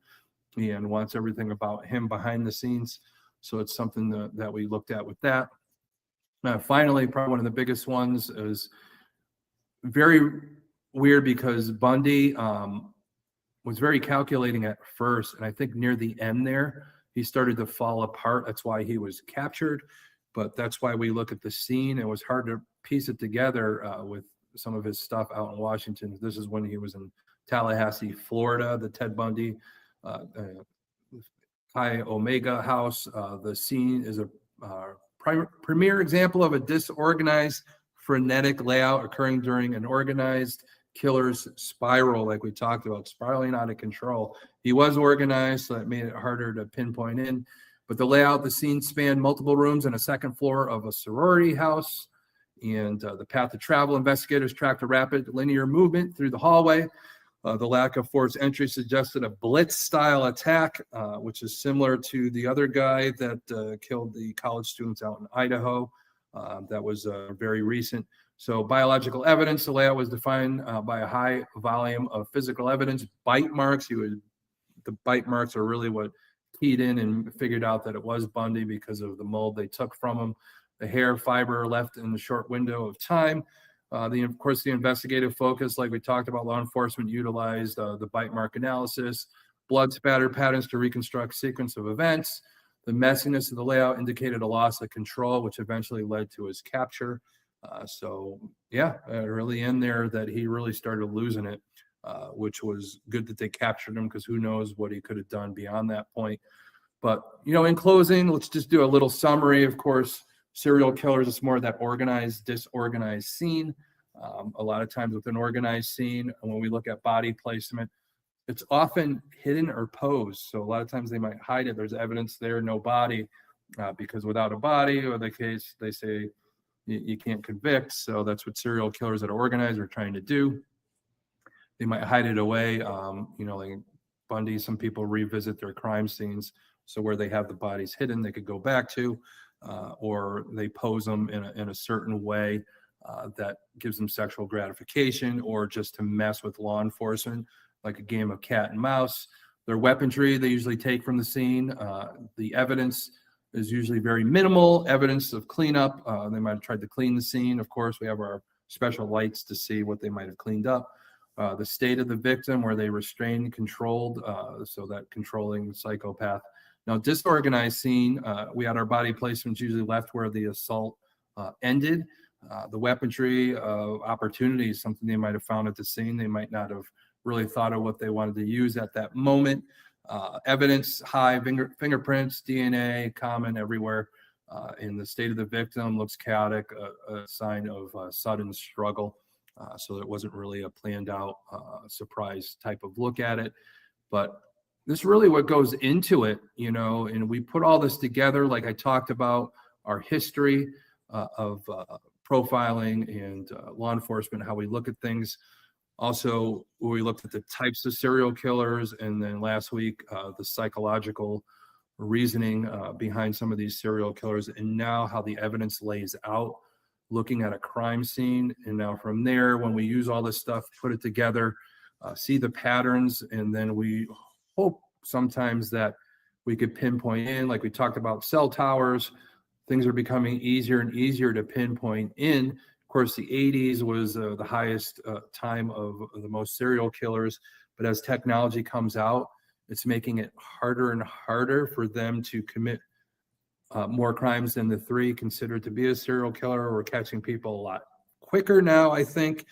and wants everything about him behind the scenes. So it's something that we looked at with that. Finally, probably one of the biggest ones is very weird because Bundy was very calculating at first. And I think near the end there, he started to fall apart. That's why he was captured. But that's why we look at the scene. It was hard to piece it together with some of his stuff out in Washington. This is when he was in Tallahassee, Florida, the Ted Bundy Chi Omega house. The scene is a premier example of a disorganized, frenetic layout occurring during an organized killer's spiral, like we talked about, spiraling out of control. He was organized, so that made it harder to pinpoint in. But the layout, the scene spanned multiple rooms and a second floor of a sorority house. And the path of travel, investigators tracked a rapid linear movement through the hallway. The lack of forced entry suggested a blitz-style attack, which is similar to the other guy that killed the college students out in Idaho. That was very recent. So biological evidence, the layout was defined by a high volume of physical evidence. Bite marks, the bite marks are really what keyed in and figured out that it was Bundy because of the mold they took from him. The hair fiber left in the short window of time. Of course, the investigative focus, like we talked about, law enforcement utilized the bite mark analysis, blood spatter patterns to reconstruct sequence of events. The messiness of the layout indicated a loss of control, which eventually led to his capture. Really in there that he really started losing it, which was good that they captured him because who knows what he could have done beyond that point. But, in closing, let's just do a little summary. Of course, serial killers, it's more of that organized, disorganized scene. A lot of times with an organized scene, when we look at body placement, it's often hidden or posed. So a lot of times they might hide it. There's evidence there, no body, because without a body, or the case, they say you can't convict. So that's what serial killers that are organized are trying to do. They might hide it away. Like Bundy, some people revisit their crime scenes. So where they have the bodies hidden, they could go back to, or they pose them in a certain way that gives them sexual gratification or just to mess with law enforcement, like a game of cat and mouse. Their weaponry, they usually take from the scene. The evidence is usually very minimal evidence of cleanup. They might have tried to clean the scene. Of course, we have our special lights to see what they might have cleaned up. The state of the victim, where they restrained, controlled, so that controlling psychopath. Now, disorganized scene, we had our body placements usually left where the assault ended. The weaponry opportunities, something they might have found at the scene. They might not have really thought of what they wanted to use at that moment. Evidence, high fingerprints, DNA, common everywhere. In the state of the victim, looks chaotic, a sign of sudden struggle. So it wasn't really a planned out surprise type of look at it. But this is really what goes into it, and we put all this together, like I talked about, our history of profiling and law enforcement, how we look at things. Also, we looked at the types of serial killers, and then last week, the psychological reasoning behind some of these serial killers, and now how the evidence lays out, looking at a crime scene. And now from there, when we use all this stuff, put it together, see the patterns, and then we hope sometimes that we could pinpoint in, like we talked about cell towers, things are becoming easier and easier to pinpoint in. Of course, the 80s was the highest time of the most serial killers, but as technology comes out, it's making it harder and harder for them to commit more crimes than the 3 considered to be a serial killer. We're catching people a lot quicker now, I think.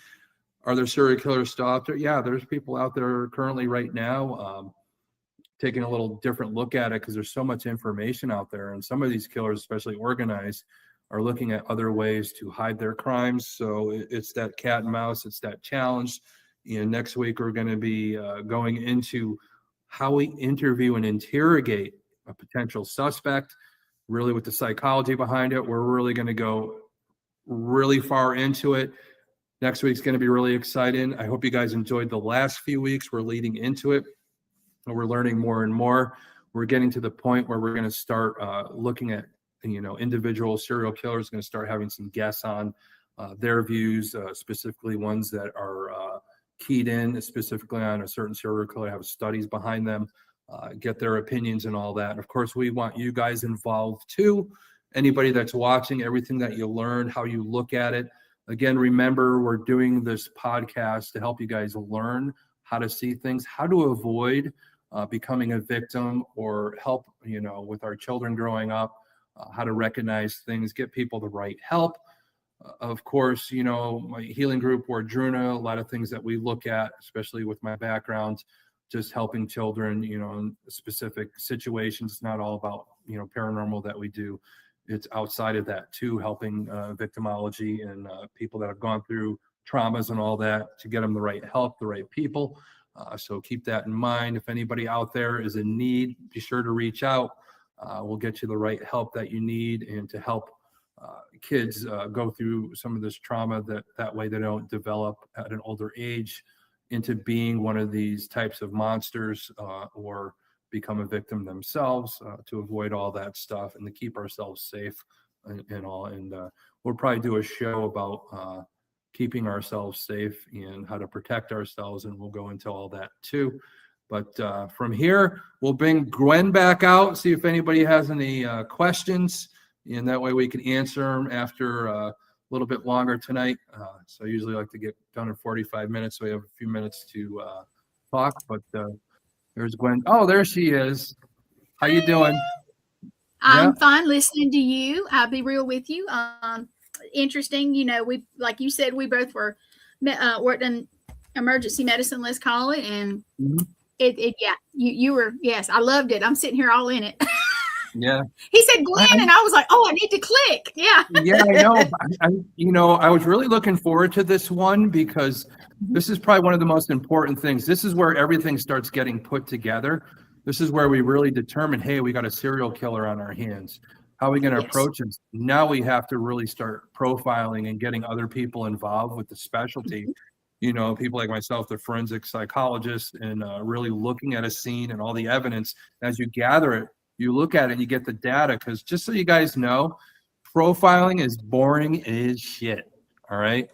Are there serial killers still out there? Yeah, there's people out there currently right now taking a little different look at it because there's so much information out there. And some of these killers, especially organized, are looking at other ways to hide their crimes. So it's that cat and mouse, it's that challenge. And next week, we're going to be going into how we interview and interrogate a potential suspect, really with the psychology behind it. We're really going to go really far into it. Next week's going to be really exciting. I hope you guys enjoyed the last few weeks. We're leading into it, and we're learning more and more. We're getting to the point where we're going to start looking at individual serial killers, going to start having some guests on their views, specifically ones that are keyed in specifically on a certain serial killer, have studies behind them, get their opinions and all that. And of course, we want you guys involved too. Anybody that's watching, everything that you learned, how you look at it. Again, remember, we're doing this podcast to help you guys learn how to see things, how to avoid becoming a victim, or help, with our children growing up, how to recognize things, get people the right help. Of course, my healing group, Wardruna, a lot of things that we look at, especially with my background, just helping children, in specific situations. It's not all about, paranormal that we do. It's outside of that too, helping victimology and people that have gone through traumas and all that, to get them the right help, the right people. So keep that in mind. If anybody out there is in need, be sure to reach out. We'll get you the right help that you need, and to help kids go through some of this trauma, that way they don't develop at an older age into being one of these types of monsters, or become a victim themselves, to avoid all that stuff and to keep ourselves safe and all. And we'll probably do a show about keeping ourselves safe and how to protect ourselves, and we'll go into all that too. But from here, we'll bring Gwen back out, see if anybody has any questions, and that way we can answer them after a little bit longer tonight. So I usually like to get done in 45 minutes, so we have a few minutes to talk. But there's Gwen. Oh, there she is. How you doing? I'm fine listening to you. I'll be real with you. Interesting. We, like you said, we both worked in emergency medicine, let's call it. And you were, yes, I loved it. I'm sitting here all in it. Yeah. He said Glenn, and I was like, oh, I need to click. Yeah. Yeah, I know. I was really looking forward to this one, because this is probably one of the most important things. This is where everything starts getting put together. This is where we really determine, hey, we got a serial killer on our hands. How are we going to approach it? Now we have to really start profiling and getting other people involved with the specialty. People like myself, the forensic psychologist, and really looking at a scene and all the evidence. As you gather it, you look at it and you get the data, because just so you guys know, profiling is boring as shit. All right.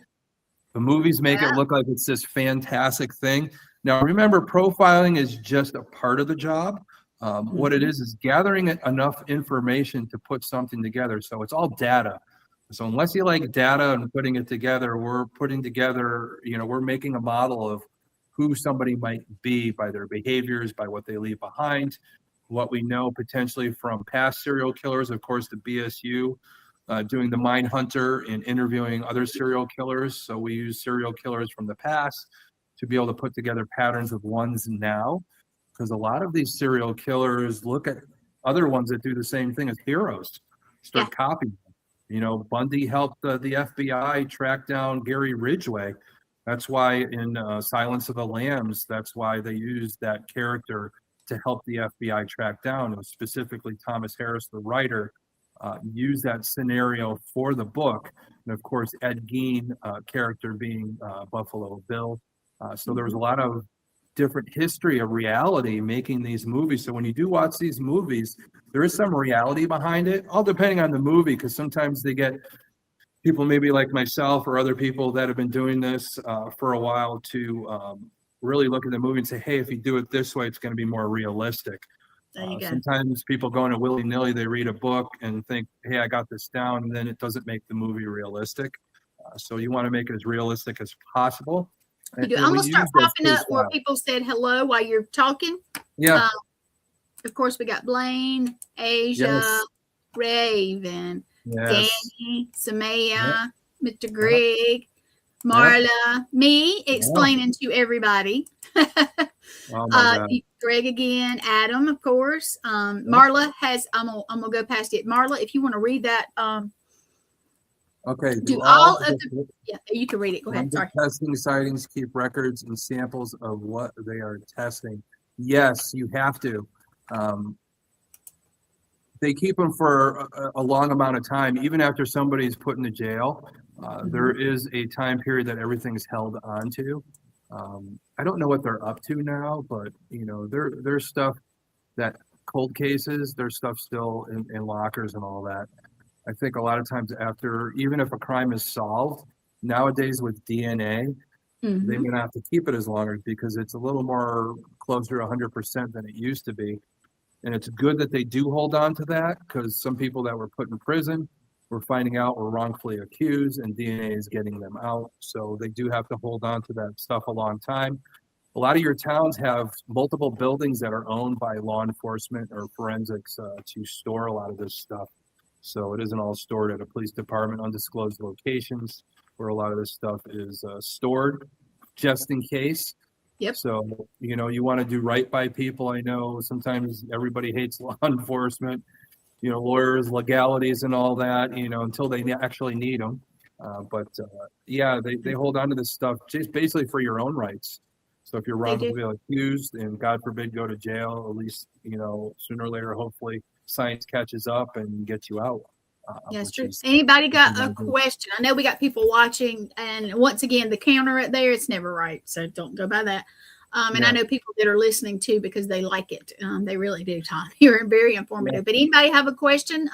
The movies make it look like it's this fantastic thing. Now, remember, profiling is just a part of the job. What it is gathering enough information to put something together. So it's all data. So unless you like data and putting it together, we're putting together, we're making a model of who somebody might be by their behaviors, by what they leave behind, what we know potentially from past serial killers, of course, the BSU, doing the Mind Hunter and interviewing other serial killers. So we use serial killers from the past to be able to put together patterns of ones now, because a lot of these serial killers look at other ones that do the same thing as heroes, start copying them. Bundy helped the FBI track down Gary Ridgway. That's why in Silence of the Lambs, that's why they used that character to help the FBI track down. And specifically, Thomas Harris, the writer, used that scenario for the book. And of course, Ed Gein character being Buffalo Bill. So there was a lot of different history of reality making these movies. So when you do watch these movies, there is some reality behind it, all depending on the movie, because sometimes they get people maybe like myself or other people that have been doing this for a while to really look at the movie and say, hey, if you do it this way, it's going to be more realistic. Sometimes people go into willy-nilly, they read a book and think, hey, I got this down, and then it doesn't make the movie realistic. So you want to make it as realistic as possible. You do. I'm going to start popping up where people said hello while you're talking. Yeah. Of course, we got Blaine, Asia, Raven, Danny, Samaya, Mr. Greg, Marla, me explaining to everybody. Greg again, Adam, of course. Marla has, I'm gonna go past it. Marla, if you want to read that, okay. Do all of the, you can read it. Go ahead. Sorry. Testing sightings, keep records and samples of what they are testing. Yes, you have to. They keep them for a long amount of time, even after somebody's put in the jail. There is a time period that everything's held onto. I don't know what they're up to now, but there's stuff that cold cases, their stuff's still in lockers and all that. I think a lot of times after, even if a crime is solved, nowadays with DNA, they may not have to keep it as long because it's a little more closer to 100% than it used to be. And it's good that they do hold on to that, because some people that were put in prison, we're finding out were wrongfully accused, and DNA is getting them out. So they do have to hold on to that stuff a long time. A lot of your towns have multiple buildings that are owned by law enforcement or forensics to store a lot of this stuff. So it isn't all stored at a police department, undisclosed locations where a lot of this stuff is stored, just in case. Yep. So, you know, you want to do right by people. I know sometimes everybody hates law enforcement, you know, lawyers, legalities and all that, you know, until they actually need them. Yeah, they hold on to this stuff just basically for your own rights. So if you're wrongfully accused and God forbid go to jail, at least, you know, sooner or later, hopefully science catches up and gets you out. That's true. Anybody got a question? I know we got people watching, and once again, the counter right there, it's never right. So don't go by that. And I know people that are listening too, because they like it. They really do, Tom. You're very informative. But anybody have a question?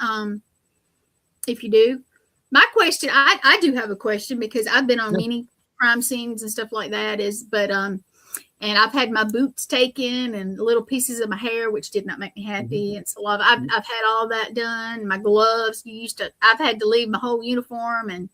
If you do, my question, I do have a question, because I've been on many crime scenes and stuff like that and I've had my boots taken and little pieces of my hair, which did not make me happy. And so I've had all that done. My gloves, I've had to leave my whole uniform and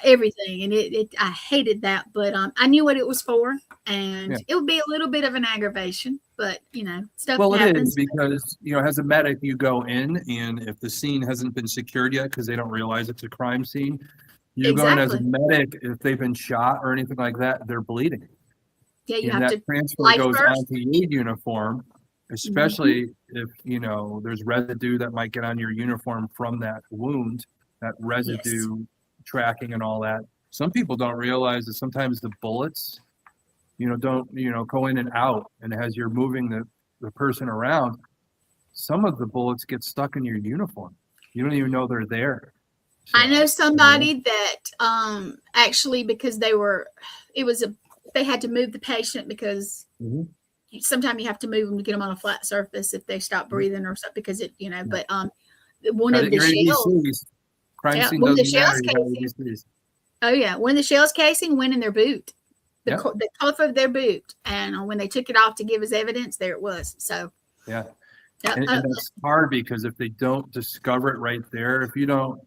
everything. And I hated that, but I knew what it was for, and it would be a little bit of an aggravation, but you know, stuff happens. Well, it is, because, you know, as a medic, you go in, and if the scene hasn't been secured yet, because they don't realize it's a crime scene, you go in as a medic. If they've been shot or anything like that, they're bleeding. Yeah, you have to transfer goes onto your uniform, especially if, you know, there's residue that might get on your uniform from that wound, that residue tracking and all that. Some people don't realize that sometimes the bullets, you know, don't, you know, go in and out, and as you're moving the person around, some of the bullets get stuck in your uniform. You don't even know they're there. So, I know somebody that actually, because they had to move the patient, because sometimes you have to move them to get them on a flat surface if they stop breathing or something, because it, you know, but one of the shells, crime scene doesn't matter. One of the shells casing went in their boot, the cuff of their boot, and when they took it off to give as evidence, there it was. So and that's hard, because if they don't discover it right there, if you don't,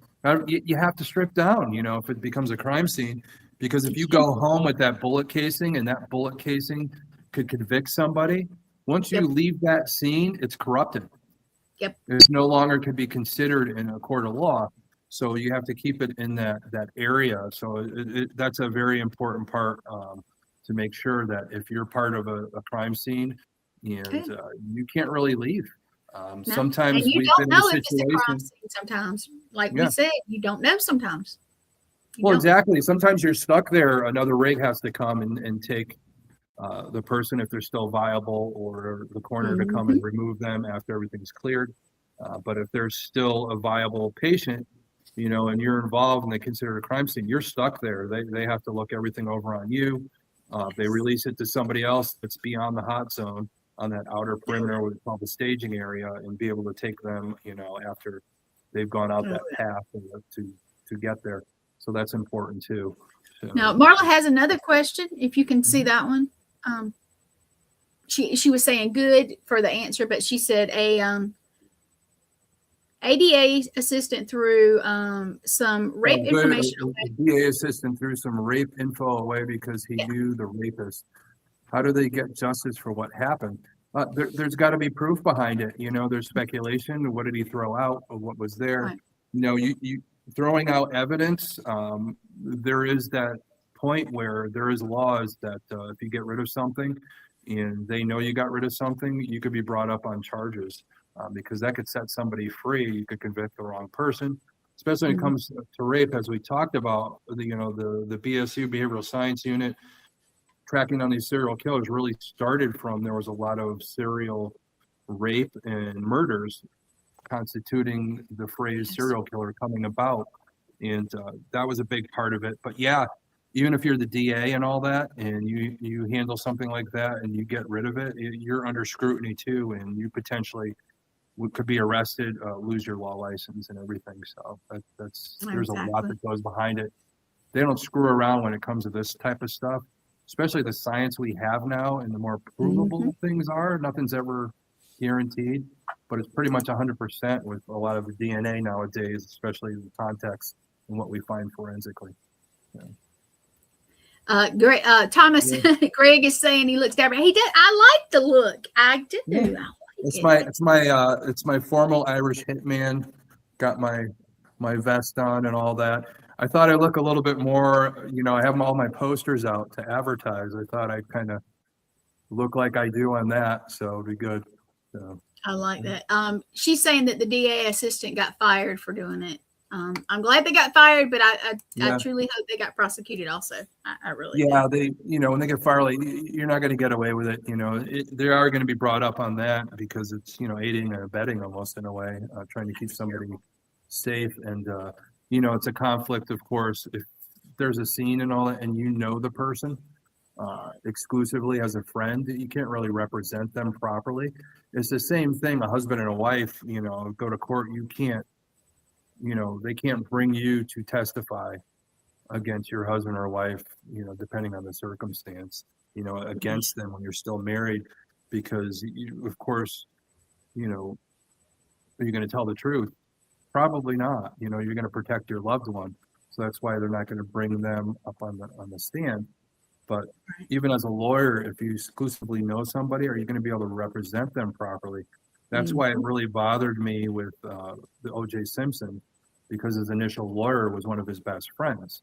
you have to strip down, you know, if it becomes a crime scene. Because if you go home with that bullet casing, and that bullet casing could convict somebody, once you leave that scene, it's corrupted. It no longer could be considered in a court of law. So you have to keep it in that area. So that's a very important part, to make sure that if you're part of a crime scene, and you can't really leave. Sometimes and you don't know if it's a crime scene. Sometimes, like we said, you don't know sometimes. Well, exactly. Sometimes you're stuck there. Another rig has to come and take the person, if they're still viable, or the coroner to come and remove them after everything's cleared. But if there's still a viable patient, you know, and you're involved and they consider it a crime scene, you're stuck there. They have to look everything over on you. They release it to somebody else that's beyond the hot zone on that outer perimeter, what we call the staging area, and be able to take them, you know, after they've gone out that path to get there. So that's important too. So, now, Marla has another question, if you can see that one. She was saying good for the answer, but she said ADA assistant threw some rape information away. DA assistant threw some rape info away because he knew the rapist. How do they get justice for what happened? There's got to be proof behind it. You know, there's speculation. What did he throw out, or what was there? Right. You know, you throwing out evidence, there is that point where there is laws that if you get rid of something and they know you got rid of something, you could be brought up on charges, because that could set somebody free. You could convict the wrong person, especially when it comes to rape, as we talked about. You know, the BSU Behavioral Science Unit tracking on these serial killers really started from, there was a lot of serial rape and murders constituting the phrase serial killer coming about, and that was a big part of it. But yeah, even if you're the DA and all that, and you handle something like that and you get rid of it, you're under scrutiny too, and you potentially could be arrested, lose your law license and everything. So there's a lot that goes behind it. They don't screw around when it comes to this type of stuff, especially the science we have now, and the more provable things are. Nothing's ever guaranteed, but it's pretty much 100% with a lot of the DNA nowadays, especially the context and what we find forensically. Greg, Thomas, Greg is saying he looks dapper. He did. I like the look. I do. Yeah. It's my formal Irish hitman. Got my vest on and all that. I thought I'd look a little bit more, I have all my posters out to advertise. I thought I'd kind of look like I do on that, so it'd be good. So. I like that. She's saying that the DA assistant got fired for doing it. I'm glad they got fired, but I truly hope they got prosecuted also. I really do. They, when they get fired, like, you're not going to get away with it. They are going to be brought up on that because it's, aiding and abetting almost in a way, trying to keep somebody safe. And, it's a conflict, of course, if there's a scene and all that, and the person exclusively as a friend, you can't really represent them properly. It's the same thing, a husband and a wife, go to court, you can't, they can't bring you to testify against your husband or wife, depending on the circumstance, against them when you're still married, because of course, are you going to tell the truth? Probably not. You're going to protect your loved one. So that's why they're not going to bring them up on the stand. But even as a lawyer, if you exclusively know somebody, are you going to be able to represent them properly? That's why it really bothered me with the O.J. Simpson, because his initial lawyer was one of his best friends.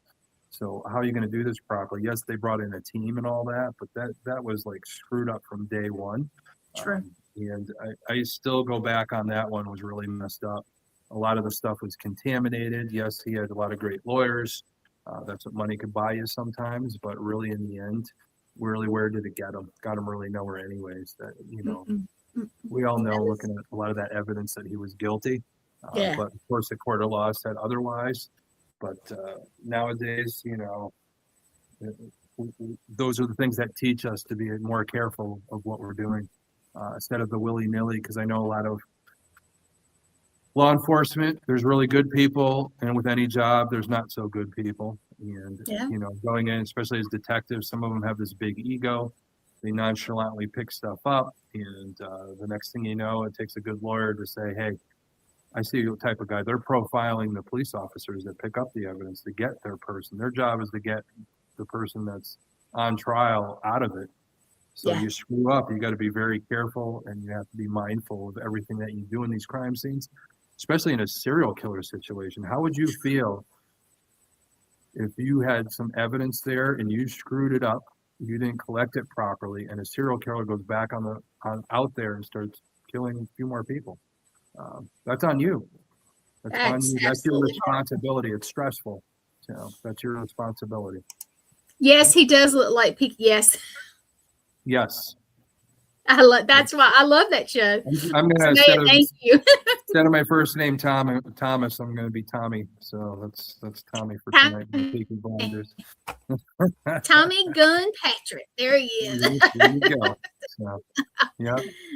So how are you going to do this properly? Yes, they brought in a team and all that, but that was like screwed up from day one. True. And I still go back on that one, was really messed up. A lot of the stuff was contaminated. Yes, he had a lot of great lawyers. That's what money could buy you sometimes, but really in the end, really, where did it get him? Got him really nowhere anyways. That, we all know, looking at a lot of that evidence, that he was guilty. But of course, the court of law said otherwise. But nowadays, those are the things that teach us to be more careful of what we're doing, instead of the willy-nilly. Because I know a lot of law enforcement, there's really good people, and with any job, there's not so good people. And going in, especially as detectives, some of them have this big ego. They nonchalantly pick stuff up, and the next thing you know, it takes a good lawyer to say, hey, I see the type of guy. They're profiling the police officers that pick up the evidence to get their person. Their job is to get the person that's on trial out of it. So you screw up, you got to be very careful, and you have to be mindful of everything that you do in these crime scenes, especially in a serial killer situation. How would you feel if you had some evidence there and you screwed it up, you didn't collect it properly, and a serial killer goes back out there and starts killing a few more people? That's on you. That's on you. That's your responsibility. It's stressful. That's your responsibility. Yes, he does look like Peak. Yes. That's why I love that show. I'm gonna thank you. Instead of my first name Thomas, I'm gonna be Tommy. So that's Tommy for tonight. Tommy Gunn Patrick. There he is. There you go. So,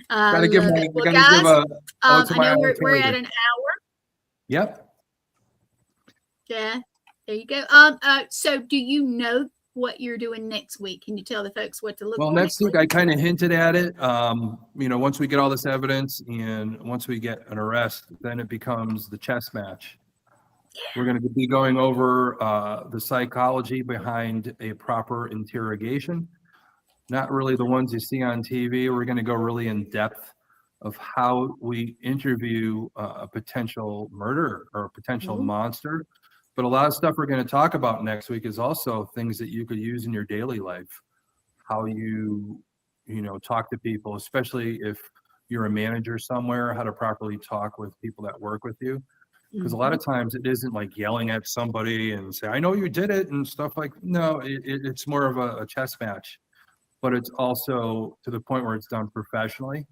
gotta give my. Well, guys, I know we're at an hour. Yep. Yeah. There you go. So do you know what you're doing next week? Can you tell the folks what to look for? Well, next week I kind of hinted at it. Once we get all this evidence and once we get an arrest, then it becomes the chess match. We're going to be going over the psychology behind a proper interrogation. Not really the ones you see on TV. We're going to go really in depth of how we interview a potential murderer or a potential monster. But a lot of stuff we're going to talk about next week is also things that you could use in your daily life. How you talk to people, especially if you're a manager somewhere, how to properly talk with people that work with you. Because a lot of times it isn't like yelling at somebody and say, I know you did it and stuff like, no, it's more of a chess match. But it's also to the point where it's done professionally.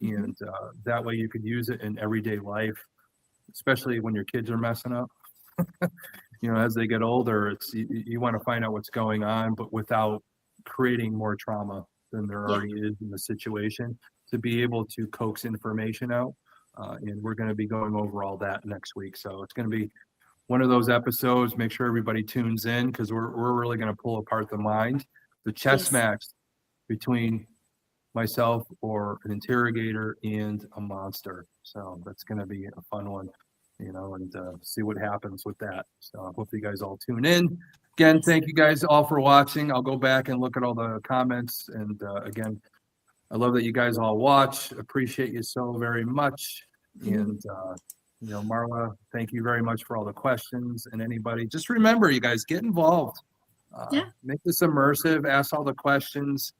And that way you could use it in everyday life, especially when your kids are messing up. as they get older, you want to find out what's going on, but without creating more trauma than there already is in the situation, to be able to coax information out. And we're going to be going over all that next week. So it's going to be one of those episodes. Make sure everybody tunes in, because we're really going to pull apart the mind, the chess match between myself or an interrogator and a monster. So that's going to be a fun one, and see what happens with that. So I hope you guys all tune in. Again, thank you guys all for watching. I'll go back and look at all the comments. And again, I love that you guys all watch. Appreciate you so very much. And, Marla, thank you very much for all the questions. And anybody, just remember, you guys, get involved. Make this immersive. Ask all the questions.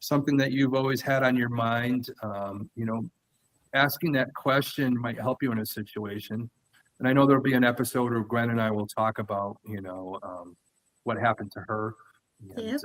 Something that you've always had on your mind. Asking that question might help you in a situation. And I know there'll be an episode where Gwen and I will talk about, what happened to her. And,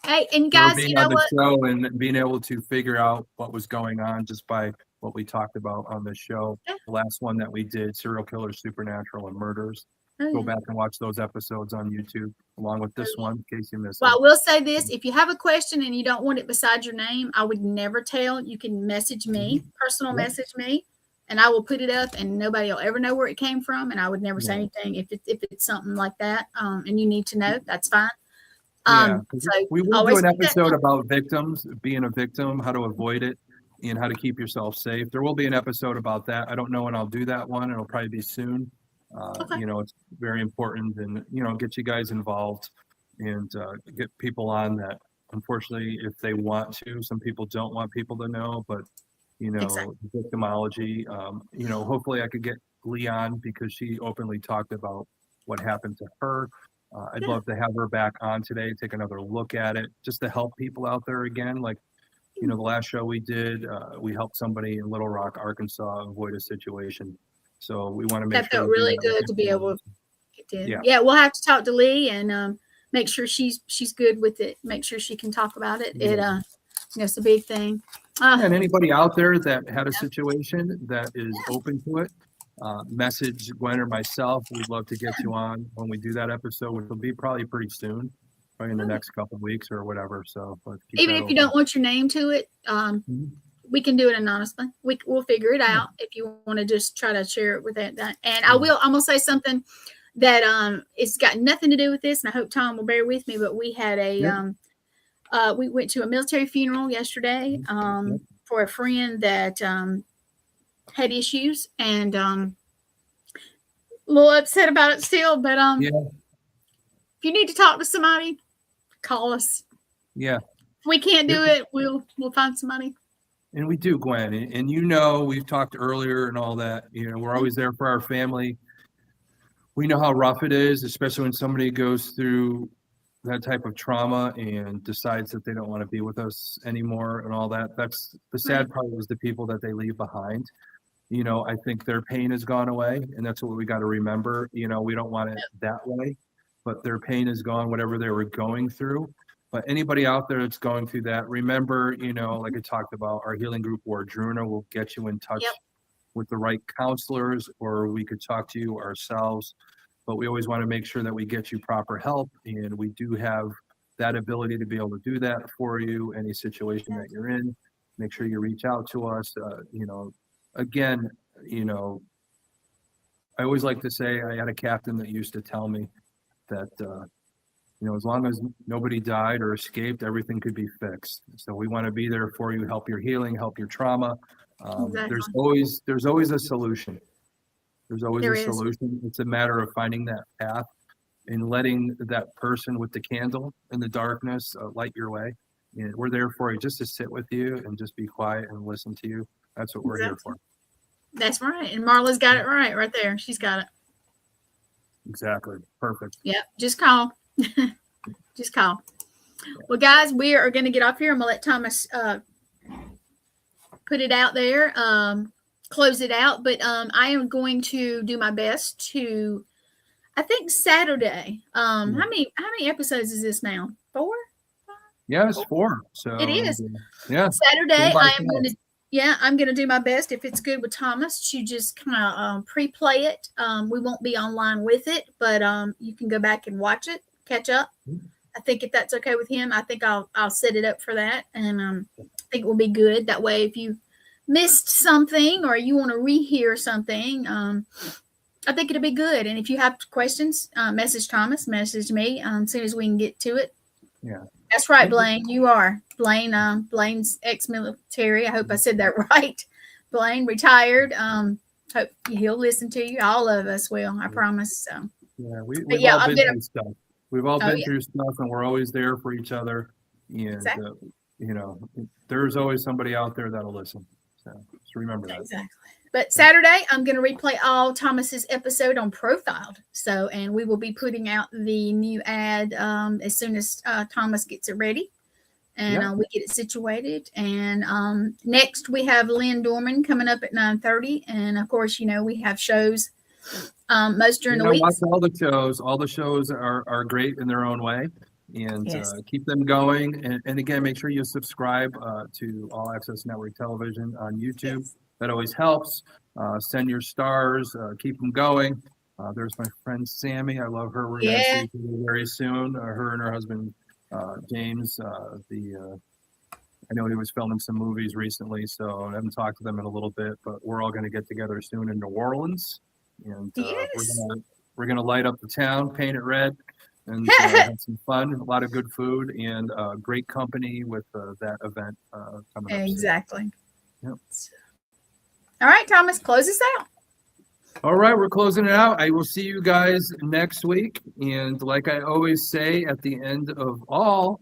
Hey, and guys, being on the show and being able to figure out what was going on just by what we talked about on the show. The last one that we did, Serial Killers, Supernatural, and Murders. Go back and watch those episodes on YouTube along with this one in case you missed it. Well, I will say this: if you have a question and you don't want it beside your name, I would never tell. You can message me, personal message me, and I will put it up, and nobody will ever know where it came from. And I would never say anything if it's something like that. And you need to know, that's fine. So we will do an episode about victims, being a victim, how to avoid it, and how to keep yourself safe. There will be an episode about that. I don't know when I'll do that one. It'll probably be soon. It's very important, and get you guys involved and get people on that. Unfortunately, if they want to, some people don't want people to know, but victimology. Hopefully I could get Leon, because she openly talked about what happened to her. I'd love to have her back on today, take another look at it, just to help people out there again. Like, the last show we did, we helped somebody in Little Rock, Arkansas, avoid a situation. So we want to make sure. That felt really good to be able to get in. Yeah, we'll have to talk to Lee and make sure she's good with it. Make sure she can talk about it. It's a big thing. And anybody out there that had a situation that is open to it, message Gwen or myself. We'd love to get you on when we do that episode, which will be probably pretty soon, probably in the next couple of weeks or whatever. So even if you don't want your name to it, we can do it anonymously. We'll figure it out if you want to just try to share it with that. And I'm gonna say something that it's got nothing to do with this, and I hope Tom will bear with me. But we had we went to a military funeral yesterday for a friend that had issues, and a little upset about it still. But if you need to talk to somebody, call us. If we can't do it, we'll find somebody. And we do, Gwen. And we've talked earlier and all that. We're always there for our family. We know how rough it is, especially when somebody goes through that type of trauma and decides that they don't want to be with us anymore and all that. That's the sad part, is the people that they leave behind. I think their pain has gone away, and that's what we got to remember. We don't want it that way, but their pain is gone, whatever they were going through. But anybody out there that's going through that, remember, like I talked about, our healing group, Wardruna, will get you in touch with the right counselors, or we could talk to you ourselves. But we always want to make sure that we get you proper help, and we do have that ability to be able to do that for you. Any situation that you're in, make sure you reach out to us. Again, I always like to say, I had a captain that used to tell me that, as long as nobody died or escaped, everything could be fixed. So we want to be there for you, help your healing, help your trauma. There's always a solution. There's always a solution. It's a matter of finding that path and letting that person with the candle in the darkness light your way. And we're there for you, just to sit with you and just be quiet and listen to you. That's what we're here for. That's right. And Marla's got it right there. She's got it. Exactly. Perfect. Yeah. Just call. Just call. Well, guys, we are going to get off here. I'm going to let Thomas put it out there, close it out. But I am going to do my best to, I think, Saturday. How many episodes is this now? 4? Yeah, it's 4. So it is. Yeah. Saturday, I am going to. Yeah, I'm going to do my best, if it's good with Thomas, to just kind of pre-play it. We won't be online with it, but you can go back and watch it, catch up. I think if that's okay with him, I think I'll set it up for that, and I think it will be good. That way, if you missed something or you want to rehear something, I think it'll be good. And if you have questions, message Thomas, message me as soon as we can get to it. Yeah. That's right, Blaine. You are. Blaine's ex-military. I hope I said that right. Blaine retired. Hope he'll listen to you. All of us will. I promise. So. Yeah, we've all been through stuff. We've all been yeah. through stuff, and we're always there for each other. And Exactly. you know, there's always somebody out there that'll listen. So just remember that. Exactly. But Saturday, I'm going to replay all Thomas's episode on Profiled. So, and we will be putting out the new ad as soon as Thomas gets it ready, and we get it situated. And next, we have Lynn Dorman coming up at 9:30, and of course, you know, we have shows most during the week. Watch all the shows. All the shows are great in their own way, and keep them going. And again, make sure you subscribe to All Access Network Television on YouTube. Yes. That always helps. Send your stars. Keep them going. There's my friend Sammy. I love her. We're going to see her very soon. Her and her husband James. I know he was filming some movies recently, so I haven't talked to them in a little bit. But we're all going to get together soon in New Orleans, and we're gonna light up the town, paint it red, and have some fun. A lot of good food and great company with that event coming up. Exactly. Yep. All right, Thomas, close us out. All right, we're closing it out. I will see you guys next week. And like I always say at the end of all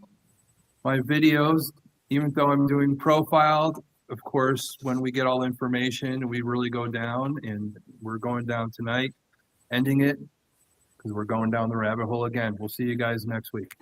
my videos, even though I'm doing Profiled, of course, when we get all information, we really go down, and we're going down tonight, ending it because we're going down the rabbit hole again. We'll see you guys next week.